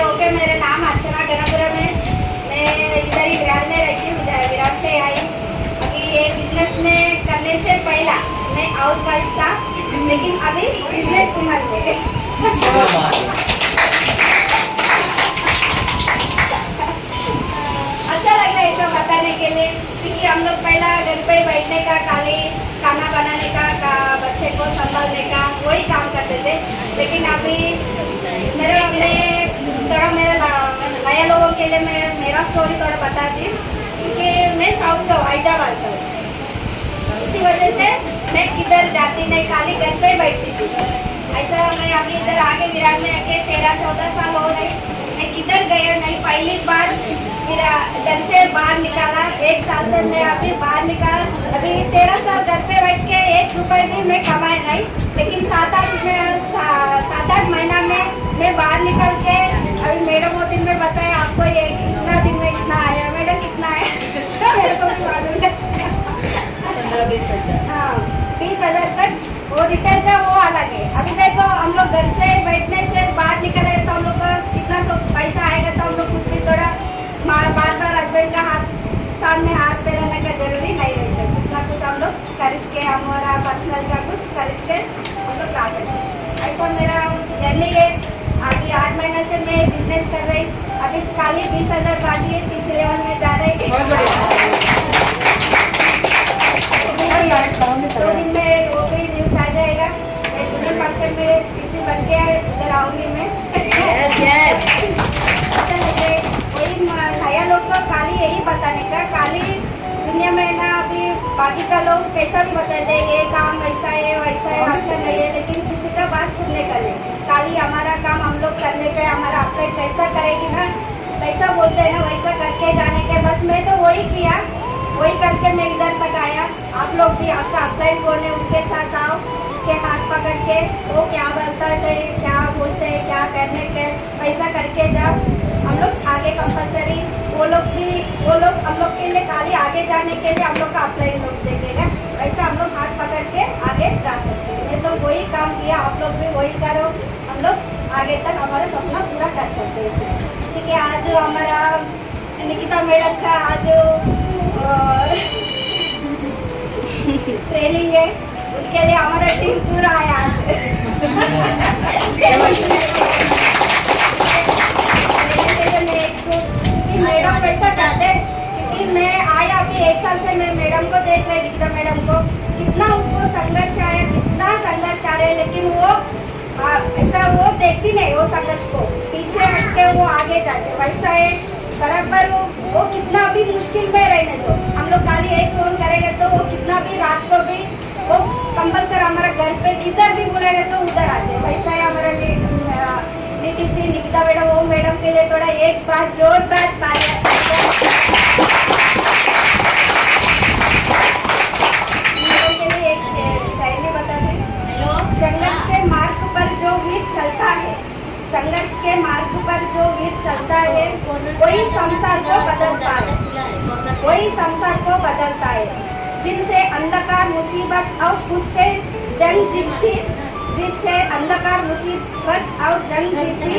Okay, मेरा नाम अर्चना गनापुरम है। मैं इधर ही विरार में रहती हूँ, विरार से आई। अभी ये बिजनेस में करने से पहला मैं हाउस वाइफ था, लेकिन अभी बिजनेस वुमन है। अच्छा लग रहा है ऐसा बताने के लिए, क्योंकि हम लोग पहला घर पे बैठने का, खाली खाना बनाने का, बच्चे को संभालने का वही काम करते थे। लेकिन अभी मेरा नया लोगों के लिए मैं मेरा स्टोरी थोड़ा बताती हूँ, क्योंकि मैं साउथ का हैदराबाद का हूँ। इसी वजह से मैं किधर जाती नहीं, खाली घर पे बैठती थी। ऐसा मैं अभी इधर आके विरार में आके 13-14 साल हो रहे, मैं किधर गया नहीं। पहली बार मेरा घर से बाहर निकाला, 1 साल से मैं अभी बाहर निकाला। अभी 13 साल घर पे बैठ के 1 रुपये भी मैं कमाए नहीं, लेकिन 7-8 महीना में मैं बाहर निकल के अभी मैडम वो दिन में बताया आपको, ये इतना दिन में इतना आया। मैडम कितना है तो मेरे को भी मालूम है। 15-20 हज़ार। हाँ, 20,000 तक वो रिटर्न का वो अलग है। अभी देखो हम लोग घर से बैठने से बाहर निकले तो हम लोग का कितना पैसा आएगा, तो हम लोग कुछ भी थोड़ा बार बार हस्बैंड का सामने हाथ फैलाने का जरूरी नहीं रहता। कुछ ना कुछ हम लोग खरीद के, हमारा पर्सनल का कुछ खरीद के हम लोग ला सकते। ऐसा मेरा जर्नी है। अभी 8 महीने से मैं बिजनेस कर रही, अभी खाली 20,000 बाकी है, तीसरे लेवल में जा रही। 2 दिन में वो भी न्यूज़ आ जाएगा। मैं जूनियर फंक्शन में टीसी बन के इधर आऊँगी मैं। अच्छा लगे वही नया लोग को खाली यही बताने का, खाली दुनिया में ना अभी बाकी का लोग कैसा भी बताते हैं, ये काम ऐसा है वैसा है, अच्छा नहीं है, लेकिन किसी का बात सुनने का नहीं। खाली हमारा काम हम लोग करने का, हमारा अपडेट जैसा करेगी ना वैसा बोलते हैं ना, वैसा करके जाने के। बस मैं तो वही किया, वही करके मैं इधर तक आया। आप लोग भी आपका अपलाइन बोलने उसके साथ आओ, उसके हाथ पकड़ के वो क्या बोलता है, क्या बोलते हैं, क्या करने के वैसा करके जाओ। हम लोग आगे कंपलसरी, वो लोग हम लोग के लिए खाली आगे जाने के लिए हम लोग का अपलाइन लोग देखेगा, वैसा हम लोग हाथ पकड़ के आगे जा सकते हैं। मैं तो वही काम किया, आप लोग भी वही करो, हम लोग आगे तक हमारा सपना पूरा कर सकते हैं इसमें। ठीक है, आज हमारा निकिता मैडम का आज ट्रेनिंग है, उसके लिए हमारा टीम पूरा आया आज। मैडम कैसा करते, क्योंकि मैं आया अभी 1 साल से मैं मैडम को देख रही, निकिता मैडम को कितना उसको संघर्ष आया, कितना संघर्ष आ रहा है, लेकिन वो ऐसा वो देखती नहीं, वो संघर्ष को पीछे हट के वो आगे जाते वैसा है बराबर। वो कितना भी मुश्किल में रहने दो, हम लोग खाली एक फोन करेंगे तो वो कितना भी रात को भी वो कंपलसरी हमारा घर पे किधर भी बुलाएगा तो उधर आते। वैसा है हमारा नीटीसी निकिता मैडम। वो मैडम के लिए थोड़ा एक बार जोरदार तालियां। के लिए एक शायरी बता दें। संघर्ष के मार्ग पर जो वीर चलता है, संघर्ष के मार्ग पर जो वीर चलता है, वही संसार को बदलता है, वही संसार को बदलता है। जिनसे अंधकार मुसीबत और उससे जंग जीतती, जिससे अंधकार मुसीबत और जंग जीतती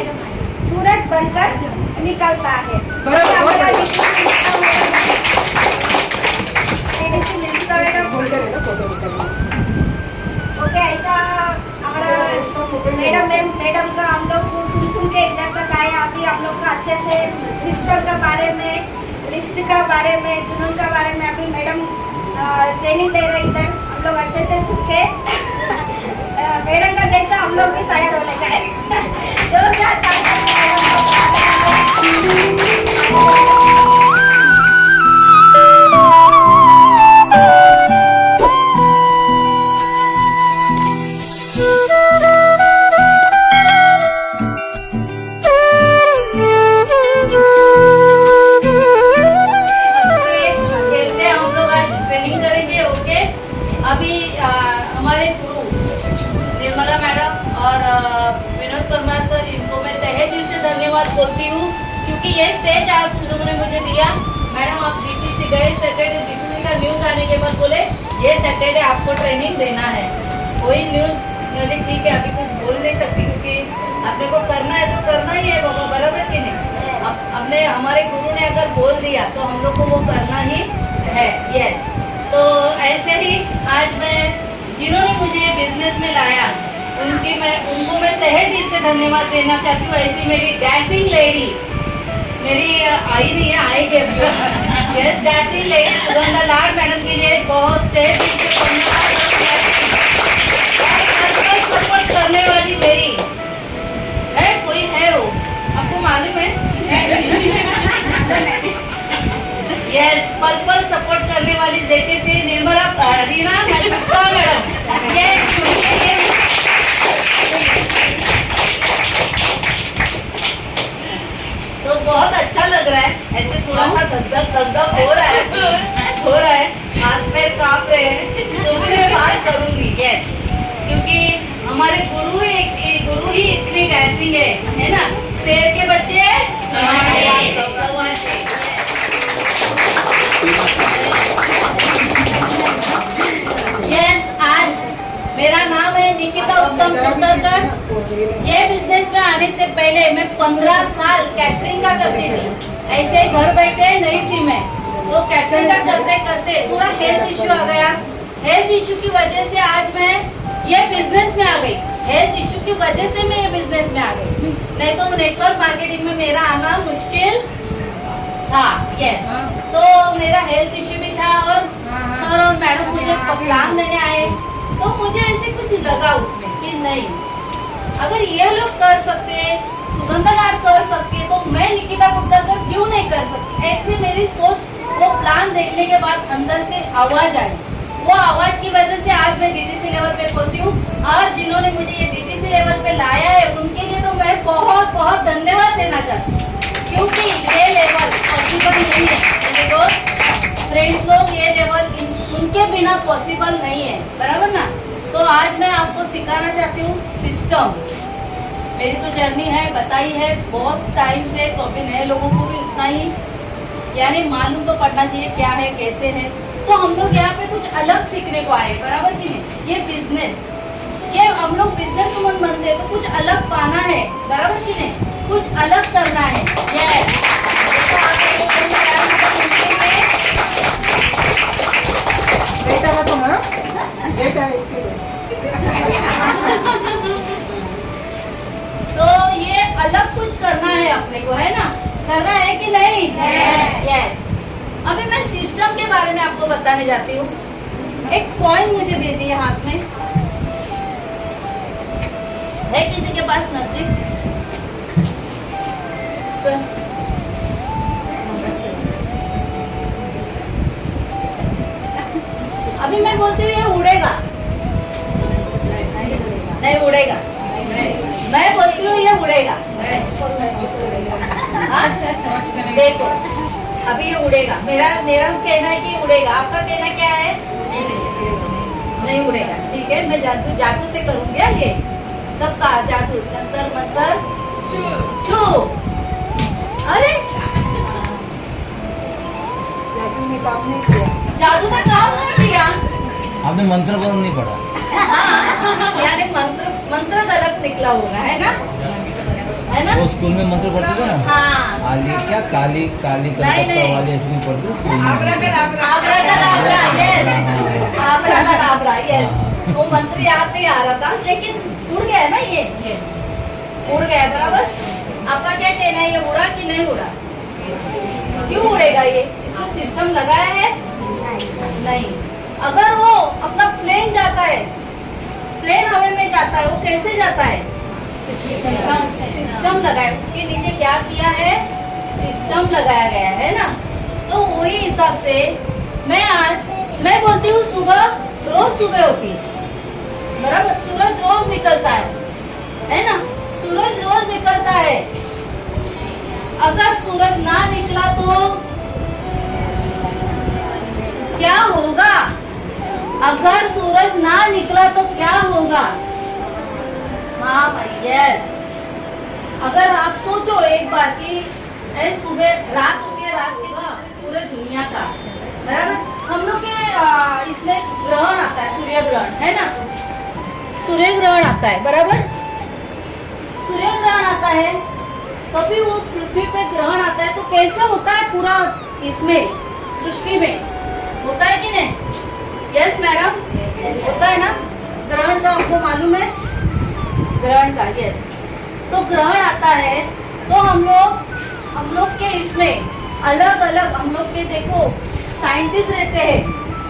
सूरज बनकर निकलता है। ओके, ऐसा हमारा मैडम का हम लोग सुन के इधर तक आए। अभी हम लोग का अच्छे से सिस्टम का बारे में, लिस्ट का बारे में, जुनून का बारे में अभी मैडम ट्रेनिंग दे रहे इधर। हम लोग अच्छे से सीख के मैडम का जैसा हम लोग भी तैयार होने का है। जोरदार अभी हमारे गुरु निर्मला मैडम और विनोद परमार सर, इनको मैं तहे दिल से धन्यवाद बोलती हूँ, क्योंकि ये स्टेज आज उन्होंने मुझे दिया। मैडम आप डीटीसी गए सैटरडे, डीटीसी का न्यूज़ आने के बाद बोले ये सैटरडे आपको ट्रेनिंग देना है। वही न्यूज़ बोले ठीक है, अभी कुछ बोल नहीं सकती क्योंकि अपने को करना है तो करना ही है बाबा। बराबर कि नहीं? अपने हमारे गुरु ने अगर बोल दिया तो हम लोग को वो करना ही है। यस, तो ऐसे ही आज मैं जिन्होंने मुझे बिजनेस में लाया उनको मैं तहे दिल से धन्यवाद देना चाहती हूँ। ऐसी मेरी डैशिंग लेडी, मेरी आई नहीं है, आएगी अभी। यस, डैशिंग लेडी सुगंधा लाड मैडम के लिए बहुत तहे दिल से धन्यवाद। सपोर्ट करने वाली मेरी है, कोई है वो आपको मालूम है? यस, पल पल सपोर्ट करने वाली जेटे से निर्मला रीना मैडम। तो बहुत अच्छा लग रहा है, ऐसे थोड़ा सा धक हो रहा है, हाथ पैर कांप रहे हैं, तो मैं बात करूंगी। यस, क्योंकि हमारे गुरु ही इतनी डैशिंग है ना? शेर के बच्चे यस, आज मेरा नाम है निकिता उत्तम कुंडलकर। ये बिजनेस में आने से पहले मैं 15 साल कैटरिंग का करती थी। ऐसे घर बैठे नहीं थी मैं, तो कैटरिंग का करते करते थोड़ा हेल्थ इश्यू आ गया। हेल्थ इश्यू की वजह से आज मैं ये बिजनेस में आ गई। हेल्थ इश्यू की वजह से मैं ये बिजनेस में आ गई, नहीं तो नेटवर्क मार्केटिंग में मेरा आना मुश्किल था। यस, तो मेरा हेल्थ इश्यू भी था और सर और मैडम मुझे प्लान देने आए, तो मुझे ऐसे कुछ लगा उसमें कि नहीं, अगर ये लोग कर सकते हैं, सुगंधा लाड कर सकती है, तो मैं निकिता कुंडलकर क्यों नहीं कर सकती? ऐसे मेरी सोच, वो प्लान देखने के बाद अंदर से आवाज आई। वो आवाज की वजह से आज मैं डीटीसी लेवल पे पहुंची हूँ, और जिन्होंने मुझे ये डीटीसी लेवल पे लाया है उनके लिए तो मैं बहुत बहुत धन्यवाद देना चाहती हूँ, क्योंकि ये लेवल पॉसिबल नहीं है मेरे दोस्त फ्रेंड्स लोग, ये लेवल उनके बिना पॉसिबल नहीं है, बराबर ना? तो आज मैं आपको सिखाना चाहती हूँ सिस्टम। मेरी तो जर्नी है, बताई है बहुत टाइम से, तो अभी नए लोगों को भी उतना ही यानी मालूम तो पड़ना चाहिए क्या है कैसे है। तो हम लोग यहाँ पे कुछ अलग सीखने को आए, बराबर कि नहीं? ये बिजनेस, ये हम लोग बिजनेस वुमन बनते हैं तो कुछ अलग पाना है, बराबर कि नहीं? कुछ अलग करना है। यस, तो ये अलग कुछ करना है अपने को, है ना? करना है कि नहीं? यस। अभी मैं सिस्टम के बारे में आपको बताने जाती हूँ। एक कॉइन मुझे दे दिए हाथ में, है किसी के पास नजदीक? सर, अभी मैं बोलती हूँ ये उड़ेगा, नहीं उड़ेगा। मैं बोलती हूँ ये उड़ेगा, हाँ? देखो अभी ये उड़ेगा। मेरा कहना है कि उड़ेगा, आपका कहना क्या है? नहीं उड़ेगा, ठीक है? मैं जादू से करूँगी ये सबका जादू, जंतर मंतर छू। अरे जादू ने काम नहीं किया, आपने मंत्र पर नहीं पढ़ा। हाँ, यानी मंत्र गलत निकला होगा, है ना? है ना? वो स्कूल में मंत्र पढ़ते थे ना। हाँ, आली क्या काली काली नहीं, कलकत्ता नहीं। वाली ऐसे नहीं पढ़ते स्कूल में। आब्राकडाब्रा, यस। वो मंत्र याद नहीं आ रहा था, लेकिन उड़ गया ना ये, उड़ गया, बराबर? आपका क्या कहना है, ये उड़ा कि नहीं उड़ा? क्यों उड़ेगा ये? इसको सिस्टम लगाया है? नहीं। अगर वो अपना प्लेन जाता है, प्लेन हवा में जाता है, वो कैसे जाता है? सिस्टम लगाया, उसके नीचे क्या किया है? सिस्टम लगाया गया है ना? तो वही हिसाब से मैं बोलती हूँ सुबह, रोज सुबह होती है, बराबर? सूरज रोज निकलता है ना? सूरज रोज निकलता है। अगर सूरज ना निकला तो क्या होगा? अगर सूरज ना निकला तो क्या होगा? हाँ भाई, यस। अगर आप सोचो एक बार कि सुबह रात होती है, रात के बाद पूरे दुनिया का, बराबर? हम लोग के इसमें ग्रहण आता है, सूर्य ग्रहण, है ना? सूर्य ग्रहण आता है, बराबर? सूर्य ग्रहण आता है कभी वो पृथ्वी पे ग्रहण आता है तो कैसे होता है पूरा इसमें सृष्टि में, होता है कि नहीं? यस मैडम, होता है ना? ग्रहण का आपको मालूम है? ग्रहण का, यस। तो ग्रहण आता है तो हम लोग के इसमें अलग अलग, हम लोग के देखो साइंटिस्ट रहते हैं,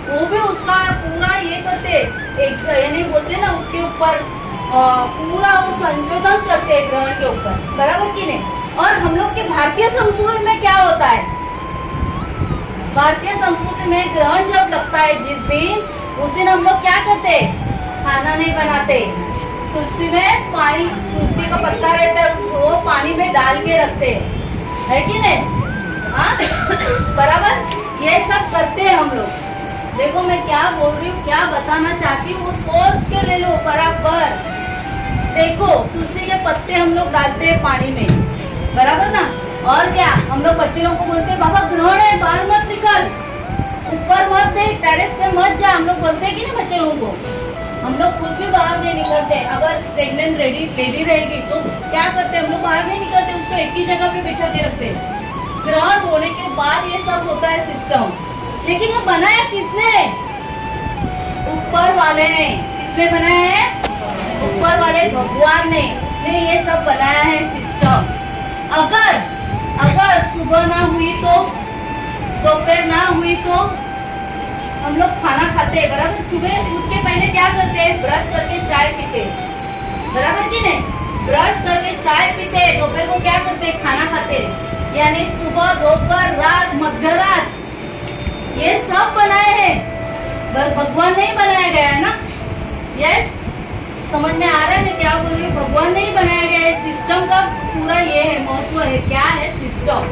वो भी उसका पूरा ये करते, एक यानी बोलते ना उसके ऊपर पूरा वो संशोधन करते हैं ग्रहण के ऊपर, बराबर कि नहीं? और हम लोग के भारतीय संस्कृति में क्या होता है? भारतीय संस्कृति में ग्रहण जब लगता है जिस दिन, उस दिन हम लोग क्या करते? खाना नहीं बनाते, तुलसी में पानी, तुलसी का पत्ता रहता है उसको पानी में डाल के रखते है कि नहीं? हाँ बराबर, ये सब करते हैं हम लोग। देखो मैं क्या बोल रही हूँ, क्या बताना चाहती हूँ, वो सोच के ले लो बराबर। देखो तुलसी के पत्ते हम लोग डालते हैं पानी में, बराबर ना? और क्या हम लोग बच्चे लोगों को बोलते हैं बाबा ग्रहण है, बाहर मत निकल, ऊपर मत देख, टेरेस पे मत जा, हम लोग बोलते हैं कि नहीं बच्चे लोगों को? हम लोग खुद भी बाहर नहीं निकलते। अगर प्रेग्नेंट लेडी रहेगी तो क्या करते हैं हम लोग? बाहर नहीं निकलते, उसको एक ही जगह पे बिठा के रखते हैं। ग्रहण होने के बाद ये सब होता है सिस्टम, लेकिन ये बनाया किसने? ऊपर वाले ने। किसने बनाया है? ऊपर वाले भगवान ने, उसने ये सब बनाया है सिस्टम। अगर सुबह ना हुई तो, दोपहर ना हुई तो हम लोग खाना खाते हैं, बराबर? सुबह उठ के पहले क्या करते हैं? ब्रश करके चाय पीते, बराबर कि नहीं? ब्रश करके चाय पीते, दोपहर को क्या करते हैं? खाना खाते, यानी सुबह, दोपहर, रात, मध्य रात, ये सब बनाए हैं, भगवान नहीं बनाया गया है ना? यस, समझ में आ रहा है मैं क्या बोल रही हूँ? भगवान नहीं बनाया गया है, सिस्टम का पूरा ये है, महत्व है। क्या है सिस्टम?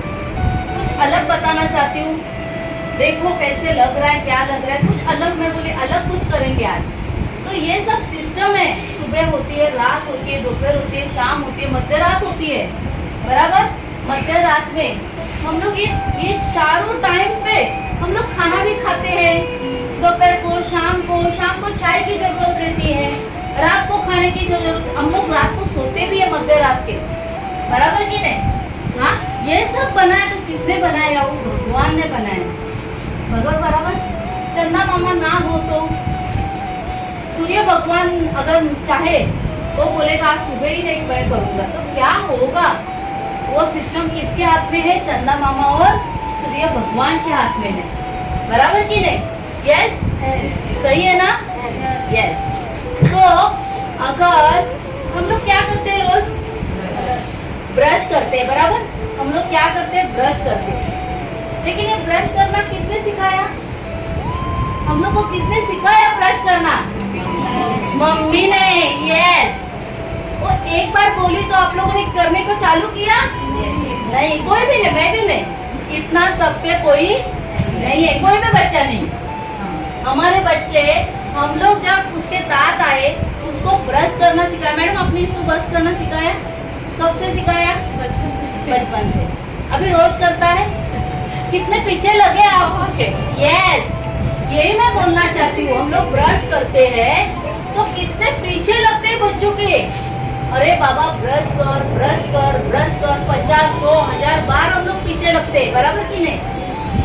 कुछ अलग बताना चाहती हूँ, देखो कैसे लग रहा है, क्या लग रहा है, कुछ अलग। मैं बोली अलग कुछ करेंगे आज। तो ये सब सिस्टम है, सुबह होती है, रात होती है, दोपहर होती है, शाम होती है, मध्य रात होती है, बराबर? मध्य रात में हम लोग ये चारों टाइम पे हम लोग खाना भी खाते हैं, दोपहर को, शाम को चाय की जरूरत रहती है, रात को खाने की जरूरत, हम लोग रात को सोते भी है मध्य रात के, बराबर कि नहीं? हाँ, ये सब बनाया तो किसने बनाया? वो भगवान ने बनाया, भगवान, बराबर? चंदा मामा ना हो तो सूर्य भगवान अगर चाहे वो बोलेगा आज सुबह ही नहीं मैं करूंगा, तो क्या होगा? वो सिस्टम किसके हाथ में है? चंदा मामा और सूर्य भगवान के हाथ में है, बराबर कि नहीं? यस, सही है ना? यस। तो अगर हम लोग क्या करते हैं? रोज ब्रश करते हैं, बराबर? हम लोग क्या करते हैं? ब्रश करते हैं। लेकिन ये ब्रश करना किसने सिखाया? हम लोग को किसने सिखाया ब्रश करना? मम्मी ने। यस। वो एक बार बोली तो आप लोगों ने करने को चालू किया? नहीं, कोई भी नहीं, मैं भी नहीं, इतना सब पे कोई नहीं है, कोई भी बच्चा नहीं। हमारे बच्चे, हम लोग जब उसके दांत आए उसको ब्रश करना सिखाया। मैडम आपने इसको ब्रश करना सिखाया? कब से सिखाया? बचपन से। अभी रोज करता है? कितने पीछे लगे आप उसके? यस, यही मैं बोलना चाहती हूँ। हम लोग ब्रश करते हैं तो कितने पीछे लगते हैं बच्चों के। अरे बाबा ब्रश कर, ब्रश कर, ब्रश कर, 50, 100, 1000 बार हम लोग पीछे लगते हैं, बराबर कि नहीं?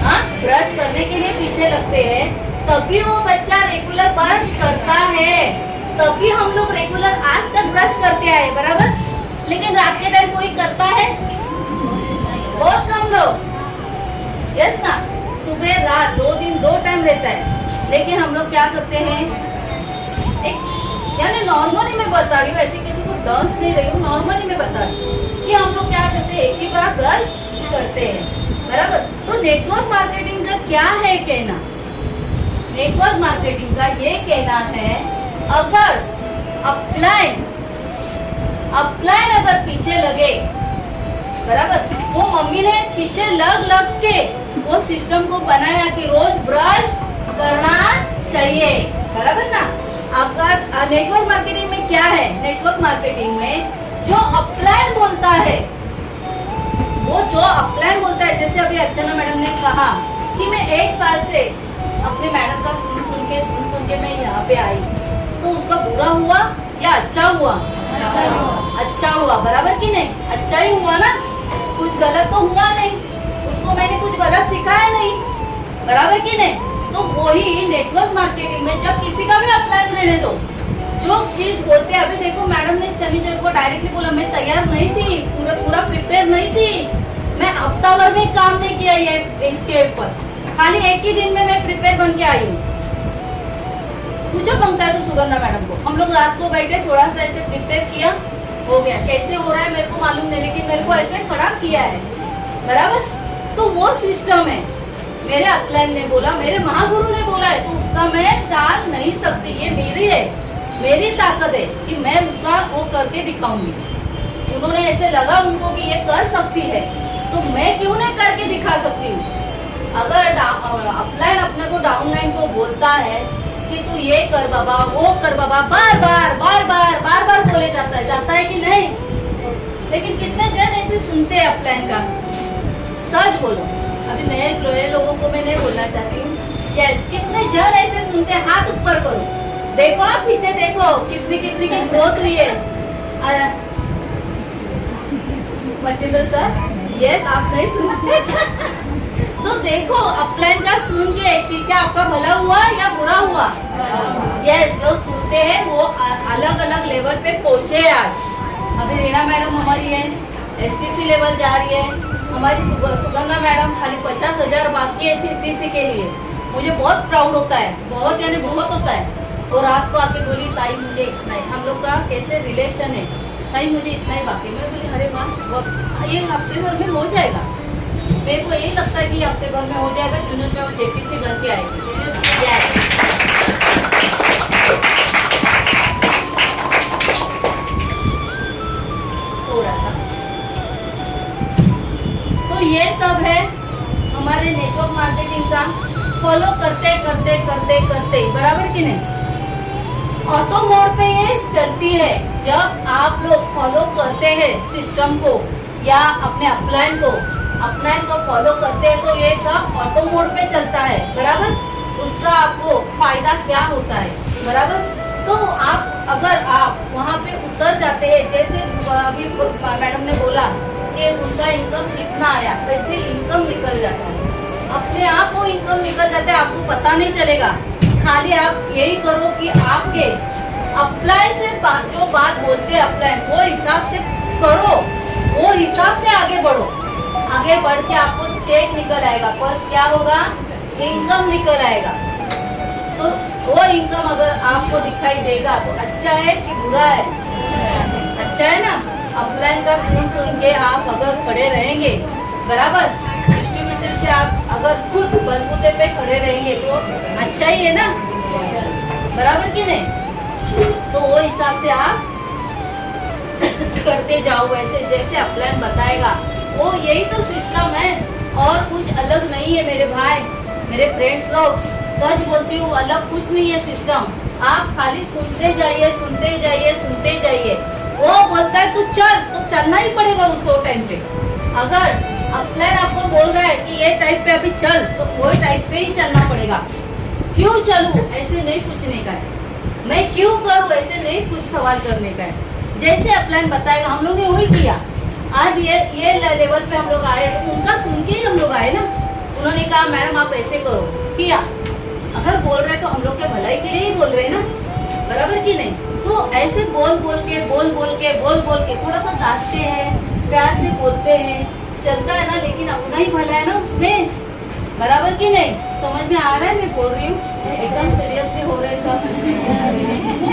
हाँ, ब्रश करने के लिए पीछे लगते हैं, तभी वो बच्चा रेगुलर ब्रश करता है, तभी हम लोग रेगुलर आज तक ब्रश करते आए, बराबर? लेकिन रात के टाइम कोई करता है? बहुत कम लोग। यस ना? सुबह रात 2 दिन 2 टाइम रहता है, लेकिन हम लोग क्या करते हैं? एक यानी नॉर्मली मैं बता रही हूँ, ऐसे किसी को डांस नहीं रही हूँ, नॉर्मली मैं बता रही हूँ कि हम लोग क्या करते हैं? एक ही बार ब्रश करते हैं, बराबर? तो नेटवर्क मार्केटिंग का क्या है कहना? नेटवर्क मार्केटिंग का ये कहना है, अगर अपलाइन अगर पीछे लगे, बराबर? वो मम्मी ने पीछे लग के वो सिस्टम को बनाया कि रोज ब्रश करना चाहिए, बराबर ना? आपका नेटवर्क मार्केटिंग में क्या है? नेटवर्क मार्केटिंग में जो अपलाइन बोलता है, वो जो अपलाइन बोलता है, जैसे अभी अर्चना मैडम ने कहा कि मैं 1 साल से अपने मैडम का सुन के मैं यहाँ पे आई, तो उसका बुरा हुआ या अच्छा हुआ? अच्छा हुआ, बराबर कि नहीं? अच्छा ही हुआ ना? बराबर कि नहीं? तो वही नेटवर्क मार्केटिंग में जब किसी का भी अपलाइन रहने दो, जो चीज बोलते हैं, अभी देखो मैडम ने शनिचर को डायरेक्टली बोला, मैं तैयार नहीं थी, पूरा प्रिपेयर नहीं थी, मैं हफ्ता भर में काम नहीं किया ये इसके ऊपर, खाली एक ही दिन में मैं प्रिपेयर बन के आई हूँ। पूछो पंकज तो सुगंधा मैडम को, हम लोग रात को बैठे थोड़ा सा ऐसे प्रिपेयर किया, हो गया। कैसे हो रहा है मेरे को मालूम नहीं, लेकिन मेरे को ऐसे खड़ा किया है, बराबर। तो वो सिस्टम है, मेरे अपलाइन ने बोला, मेरे महागुरु ने बोला है, तो उसका मैं टाल नहीं सकती। ये मेरी है, मेरी ताकत है कि मैं उसका वो करके दिखाऊंगी। उन्होंने ऐसे लगा उनको कि ये कर सकती है, तो मैं क्यों नहीं करके दिखा सकती हूँ। अगर अपलाइन अपने को डाउनलाइन को बोलता है कि तू ये कर बाबा, वो कर बाबा, बार बार बोले जाता है कि नहीं? लेकिन कितने जन ऐसे सुनते हैं अपलाइन का? सच बोलो, अभी नए लोगों को मैं नहीं बोलना चाहती हूँ। यस, कितने जन ऐसे सुनते हैं? हाथ ऊपर करो, देखो आप पीछे देखो, कितनी की ग्रोथ हुई है। मचिंदर सर, यस, आप नहीं सुनते तो देखो अपलाइन का सुन के कि क्या आपका भला हुआ या बुरा हुआ? यस, जो सुनते हैं वो अलग अलग लेवल पे पहुंचे आज। अभी रीना मैडम हमारी है, STC लेवल जा रही है, हमारी सुगंधा मैडम खाली 50,000 बाकी है CPC के लिए। मुझे बहुत प्राउड होता है, बहुत यानी बहुत होता है। और रात को आके बोली, ताई मुझे इतना ही, हम लोग का कैसे रिलेशन है, ताई मुझे इतना ही बाकी। मैं बोली अरे वाह, ये हफ्ते भर में हो जाएगा। मेरे को यही लगता है कि हफ्ते भर में हो जाएगा, जून में वो JPC बन के आएगी। थोड़ा सा तो ये सब है हमारे नेटवर्क मार्केटिंग का। फॉलो करते बराबर कि नहीं? ऑटो मोड पे ये चलती है। जब आप लोग फॉलो करते हैं सिस्टम को या अपने अपलाइन को फॉलो करते हैं, तो ये सब ऑटो मोड पे चलता है, बराबर। उसका आपको फायदा क्या होता है, बराबर। तो आप अगर आप वहाँ पे उतर जाते हैं, जैसे अभी मैडम ने बोला कि उनका इनकम कितना आया, वैसे इनकम निकल जाता है, अपने आप वो इनकम निकल जाता है, आपको पता नहीं चलेगा। खाली आप यही करो कि आपके अपलाइन से जो बात बोलते हैं अपलाइन, वो हिसाब से करो, वो हिसाब से आगे बढ़ो। आगे बढ़ के आपको चेक निकल आएगा, फर्स्ट क्या होगा? इनकम निकल आएगा। तो वो इनकम अगर आपको दिखाई देगा तो अच्छा है कि बुरा है? अच्छा है ना। अपलाइन का सुन के आप अगर खड़े रहेंगे, बराबर, डिस्ट्रीब्यूटर से आप अगर खुद बलबूते पे खड़े रहेंगे तो अच्छा ही है ना, बराबर कि नहीं? तो वो हिसाब से आप करते जाओ, वैसे जैसे अपलाइन बताएगा वो यही तो सिस्टम है, और कुछ अलग नहीं है मेरे भाई, मेरे फ्रेंड्स लोग। सच बोलती हूँ, अलग कुछ नहीं है सिस्टम। आप खाली सुनते जाइए। वो बोलता है तू चल, तो चलना ही पड़ेगा उसको टाइम पे। अगर अपलाइन आपको बोल रहा है कि ये टाइप पे अभी चल, तो वो टाइप पे ही चलना पड़ेगा। क्यों चलूं, ऐसे नहीं पूछने का है। मैं क्यों करूं, ऐसे नहीं कुछ सवाल करने का है। जैसे अपलाइन बताएगा, हम लोग ने वही किया। आज ये लेवल पे हम लोग आए, उनका सुन के ही हम लोग आए ना। उन्होंने कहा मैडम आप ऐसे करो, किया। अगर बोल रहे तो हम लोग के भलाई के लिए ही बोल रहे ना, बराबर कि नहीं? तो ऐसे बोल के थोड़ा सा डांटते हैं, प्यार से बोलते हैं, चलता है ना, लेकिन अपना ही भला है ना उसमें, बराबर कि नहीं? समझ में आ रहा है मैं बोल रही हूँ? एकदम सीरियसली हो रहे सब।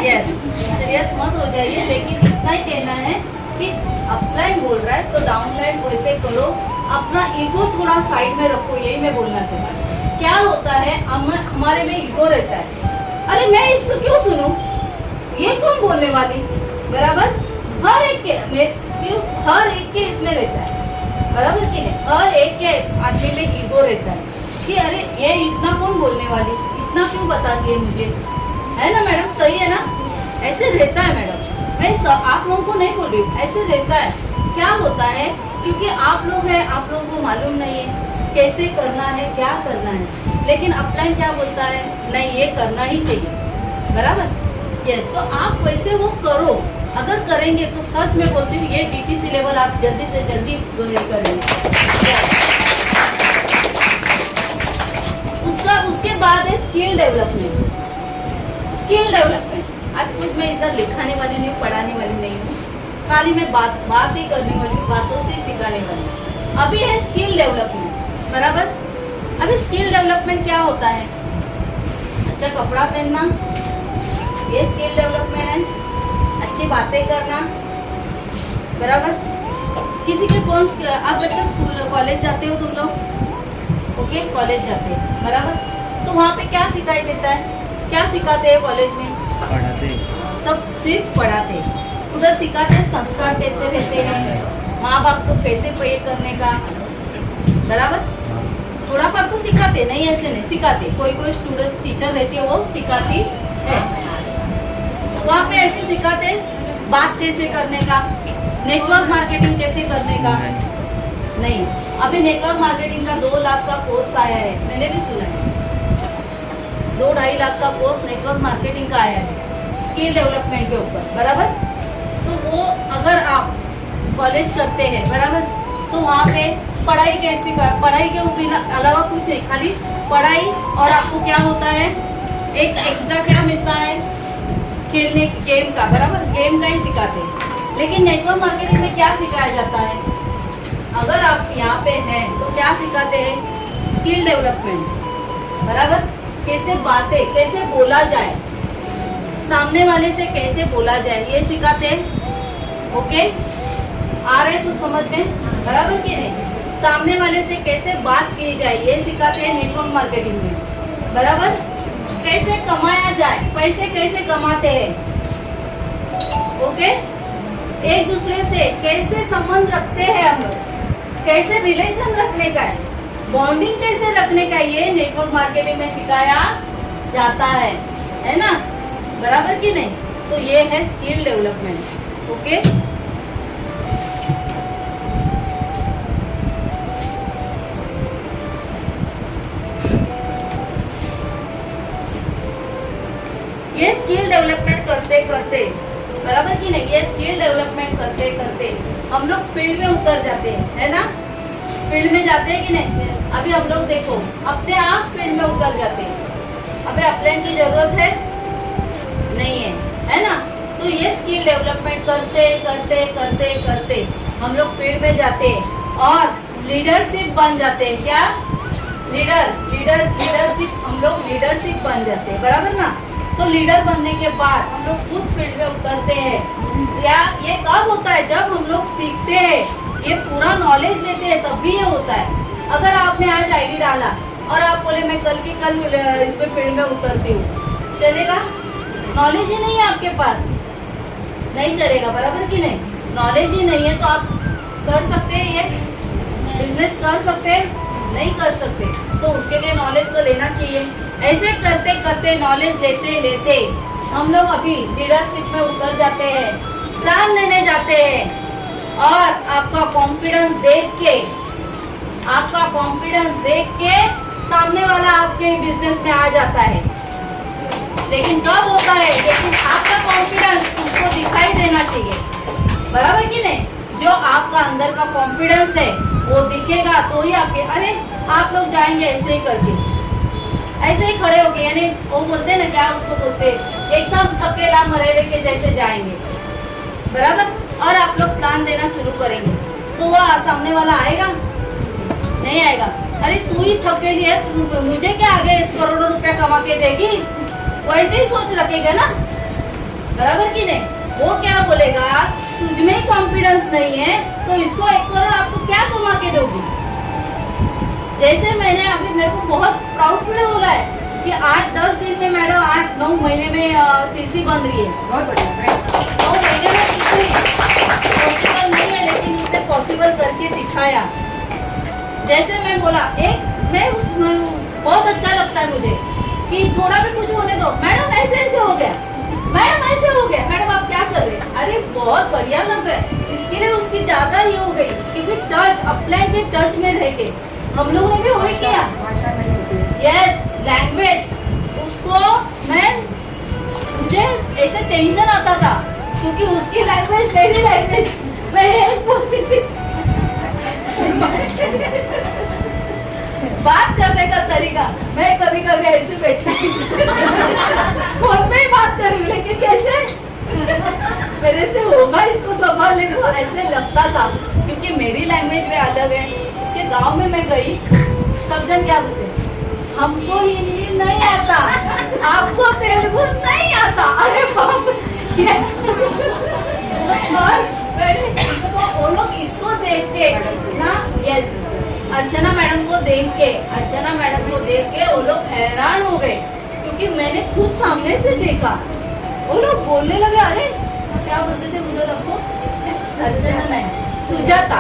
यस, सीरियस मत हो जाइए, लेकिन इतना ही कहना है कि अपलाइन बोल रहा है तो डाउनलाइन वैसे करो, अपना ईगो थोड़ा साइड में रखो, यही मैं बोलना चाहता हूँ। क्या होता है, हमारे में ईगो रहता है, अरे मैं इसको क्यों सुनूं, ये कौन बोलने वाली, बराबर। हर एक के इसमें रहता है, बराबर कि नहीं? हर एक के आदमी में ईगो रहता है कि अरे ये इतना कौन बोलने वाली, इतना क्यों बताती है मुझे, है ना मैडम? सही है ना? ऐसे रहता है मैडम, मैं आप लोगों को नहीं बोल रही हूँ, ऐसे रहता है। क्या होता है, क्योंकि आप लोग हैं, आप लोगों को मालूम नहीं है कैसे करना है, क्या करना है, लेकिन अपलाइन क्या बोलता है, नहीं ये करना ही चाहिए, बराबर। यस, तो आप वैसे वो करो। अगर करेंगे तो सच में बोलती हूँ, ये DTC लेवल आप जल्दी से जल्दी करेंगे। Development, skill development. आज कुछ मैं इधर लिखाने वाली नहीं हूँ, पढ़ाने वाली नहीं हूँ, खाली मैं बात ही करने वाली हूँ, बातों से ही सिखाने वाली हूँ। अभी है स्किल डेवलपमेंट, बराबर। अभी स्किल डेवलपमेंट क्या होता है? अच्छा कपड़ा पहनना, ये स्किल डेवलपमेंट है। अच्छी बातें करना, बराबर। किसी के कौन आप बच्चा स्कूल कॉलेज जाते हो तुम लोग, ओके कॉलेज जाते हैं, बराबर। तो वहाँ पे क्या सिखाई देता है, क्या सिखाते हैं कॉलेज में? पढ़ाते सब सिर्फ पढ़ाते हैं। उधर सिखाते हैं संस्कार कैसे रहते हैं, माँ बाप को कैसे पे करने का, बराबर। थोड़ा पर तो सिखाते, नहीं ऐसे नहीं सिखाते। कोई कोई स्टूडेंट्स टीचर रहती है वो सिखाती है। वहाँ पे ऐसे सिखाते बात कैसे करने का, नेटवर्क मार्केटिंग कैसे करने का। नहीं, अभी नेटवर्क मार्केटिंग का 2 लाख का कोर्स आया है, मैंने भी सुना है। 2-2.5 लाख का कोर्स नेटवर्क मार्केटिंग का आया है, स्किल डेवलपमेंट के ऊपर, बराबर। तो वो अगर आप कॉलेज करते हैं, बराबर, तो वहाँ पे पढ़ाई कैसे कर, पढ़ाई के अलावा कुछ नहीं, खाली पढ़ाई। और आपको क्या होता है, एक एक्स्ट्रा क्या मिलता है, खेलने गेम का, बराबर, गेम का ही सिखाते हैं। लेकिन नेटवर्क मार्केटिंग में क्या सिखाया जाता है? अगर आप यहाँ पे हैं तो क्या सिखाते हैं? स्किल डेवलपमेंट, बराबर। कैसे बातें, कैसे बोला जाए, सामने वाले से कैसे बोला जाए, ये सिखाते हैं। ओके, आ रहे तो समझ में, बराबर कि नहीं? सामने वाले से कैसे बात की जाए, ये सिखाते हैं नेटवर्क मार्केटिंग में, बराबर। कैसे कमाया जाए, पैसे कैसे कमाते हैं, ओके। एक दूसरे से कैसे संबंध रखते हैं हम लोग, कैसे रिलेशन रखने का है, बॉन्डिंग कैसे रखने का, ये नेटवर्क मार्केटिंग में सिखाया जाता है ना, बराबर कि नहीं? तो ये है स्किल डेवलपमेंट, ओके। ये स्किल डेवलपमेंट करते करते, बराबर कि नहीं, ये स्किल डेवलपमेंट करते करते हम लोग फील्ड में उतर जाते हैं, है ना? फील्ड में जाते हैं कि नहीं? अभी हम लोग देखो अपने आप फील्ड में उतर जाते हैं। अबे अपलाइन की जरूरत है नहीं है ना? तो ये स्किल डेवलपमेंट करते करते करते करते हम लोग फील्ड में जाते हैं और लीडरशिप बन जाते हैं। क्या? लीडरशिप, हम लोग लीडरशिप बन जाते हैं, बराबर ना? तो लीडर बनने के बाद हम लोग खुद फील्ड में उतरते हैं। या ये कब होता है? जब हम लोग सीखते हैं, ये पूरा नॉलेज लेते हैं, तब भी ये होता है। अगर आपने आज आईडी डाला और आप बोले मैं कल की कल इसमें फील्ड में उतरती हूँ, चलेगा? नॉलेज ही नहीं है आपके पास, नहीं चलेगा, बराबर कि नहीं? नॉलेज ही नहीं है तो आप कर सकते हैं ये बिजनेस, कर सकते हैं? नहीं कर सकते। तो उसके लिए नॉलेज तो लेना चाहिए। ऐसे करते करते नॉलेज लेते लेते हम लोग अभी लीडरशिप में उतर जाते हैं, प्लान लेने जाते हैं और आपका कॉन्फिडेंस देख के सामने वाला आपके बिजनेस में आ जाता है। लेकिन कब होता है? लेकिन आपका कॉन्फिडेंस उसको दिखाई देना चाहिए, बराबर कि नहीं? जो आपका अंदर का कॉन्फिडेंस है वो दिखेगा तो ही आपके, अरे आप लोग जाएंगे ऐसे ही करके, ऐसे ही खड़े होके, यानी वो बोलते हैं ना, क्या उसको बोलते हैं, एकदम थकेला मरेरे के जैसे जाएंगे, बराबर। और आप लोग प्लान देना शुरू करेंगे तो वो सामने वाला आएगा? नहीं आएगा। अरे तू ही थकेली है, मुझे क्या आगे करोड़ों रुपया कमा के देगी, वैसे ही सोच रखेगा ना, बराबर कि नहीं? वो क्या बोलेगा, तुझमें कॉन्फिडेंस नहीं है तो इसको 1 करोड़ आपको क्या कमा के दोगी। जैसे मैंने अभी, मेरे को बहुत प्राउड फील हो रहा है कि 8-10 दिन में मैडम 8-9 महीने में टीसी बन रही है। बहुत बढ़िया। 9 महीने में टीसी पॉसिबल नहीं है, लेकिन उसने पॉसिबल करके दिखाया। जैसे मैं बोला, बहुत अच्छा लगता है मुझे कि थोड़ा भी कुछ होने दो, मैडम ऐसे हो गया, मैडम ऐसे हो गया, मैडम आप क्या कर रहे हैं? अरे बहुत बढ़िया लग रहा है। इसके लिए उसकी ज्यादा ये हो गई क्योंकि टच, अपलाइन के टच में रह के हम लोगों ने भी वही किया। यस, लैंग्वेज, उसको मुझे ऐसे टेंशन आता था क्योंकि उसकी लैंग्वेज मेरी लैंग्वेज मैं एक बोलती थी। बात करने का तरीका, मैं कभी कभी ऐसे बैठी फोन पे ही बात कर रही हूँ, लेकिन कैसे मेरे से होगा इसको संभालने को, ऐसे लगता था। क्योंकि मेरी लैंग्वेज में अलग है। उसके गांव में मैं गई, सब जन क्या बोलते हैं, हमको हिंदी नहीं आता, आपको तेलुगु नहीं आता। अरे बाप रे। और मैंने इसको, वो लोग इसको देख के ना, यस, अर्चना मैडम को देख के वो लोग हैरान हो गए, क्योंकि मैंने खुद सामने से देखा। वो लोग बोलने लगे, अरे क्या बोलते थे मुझे आपको, अर्चना नहीं, सुजाता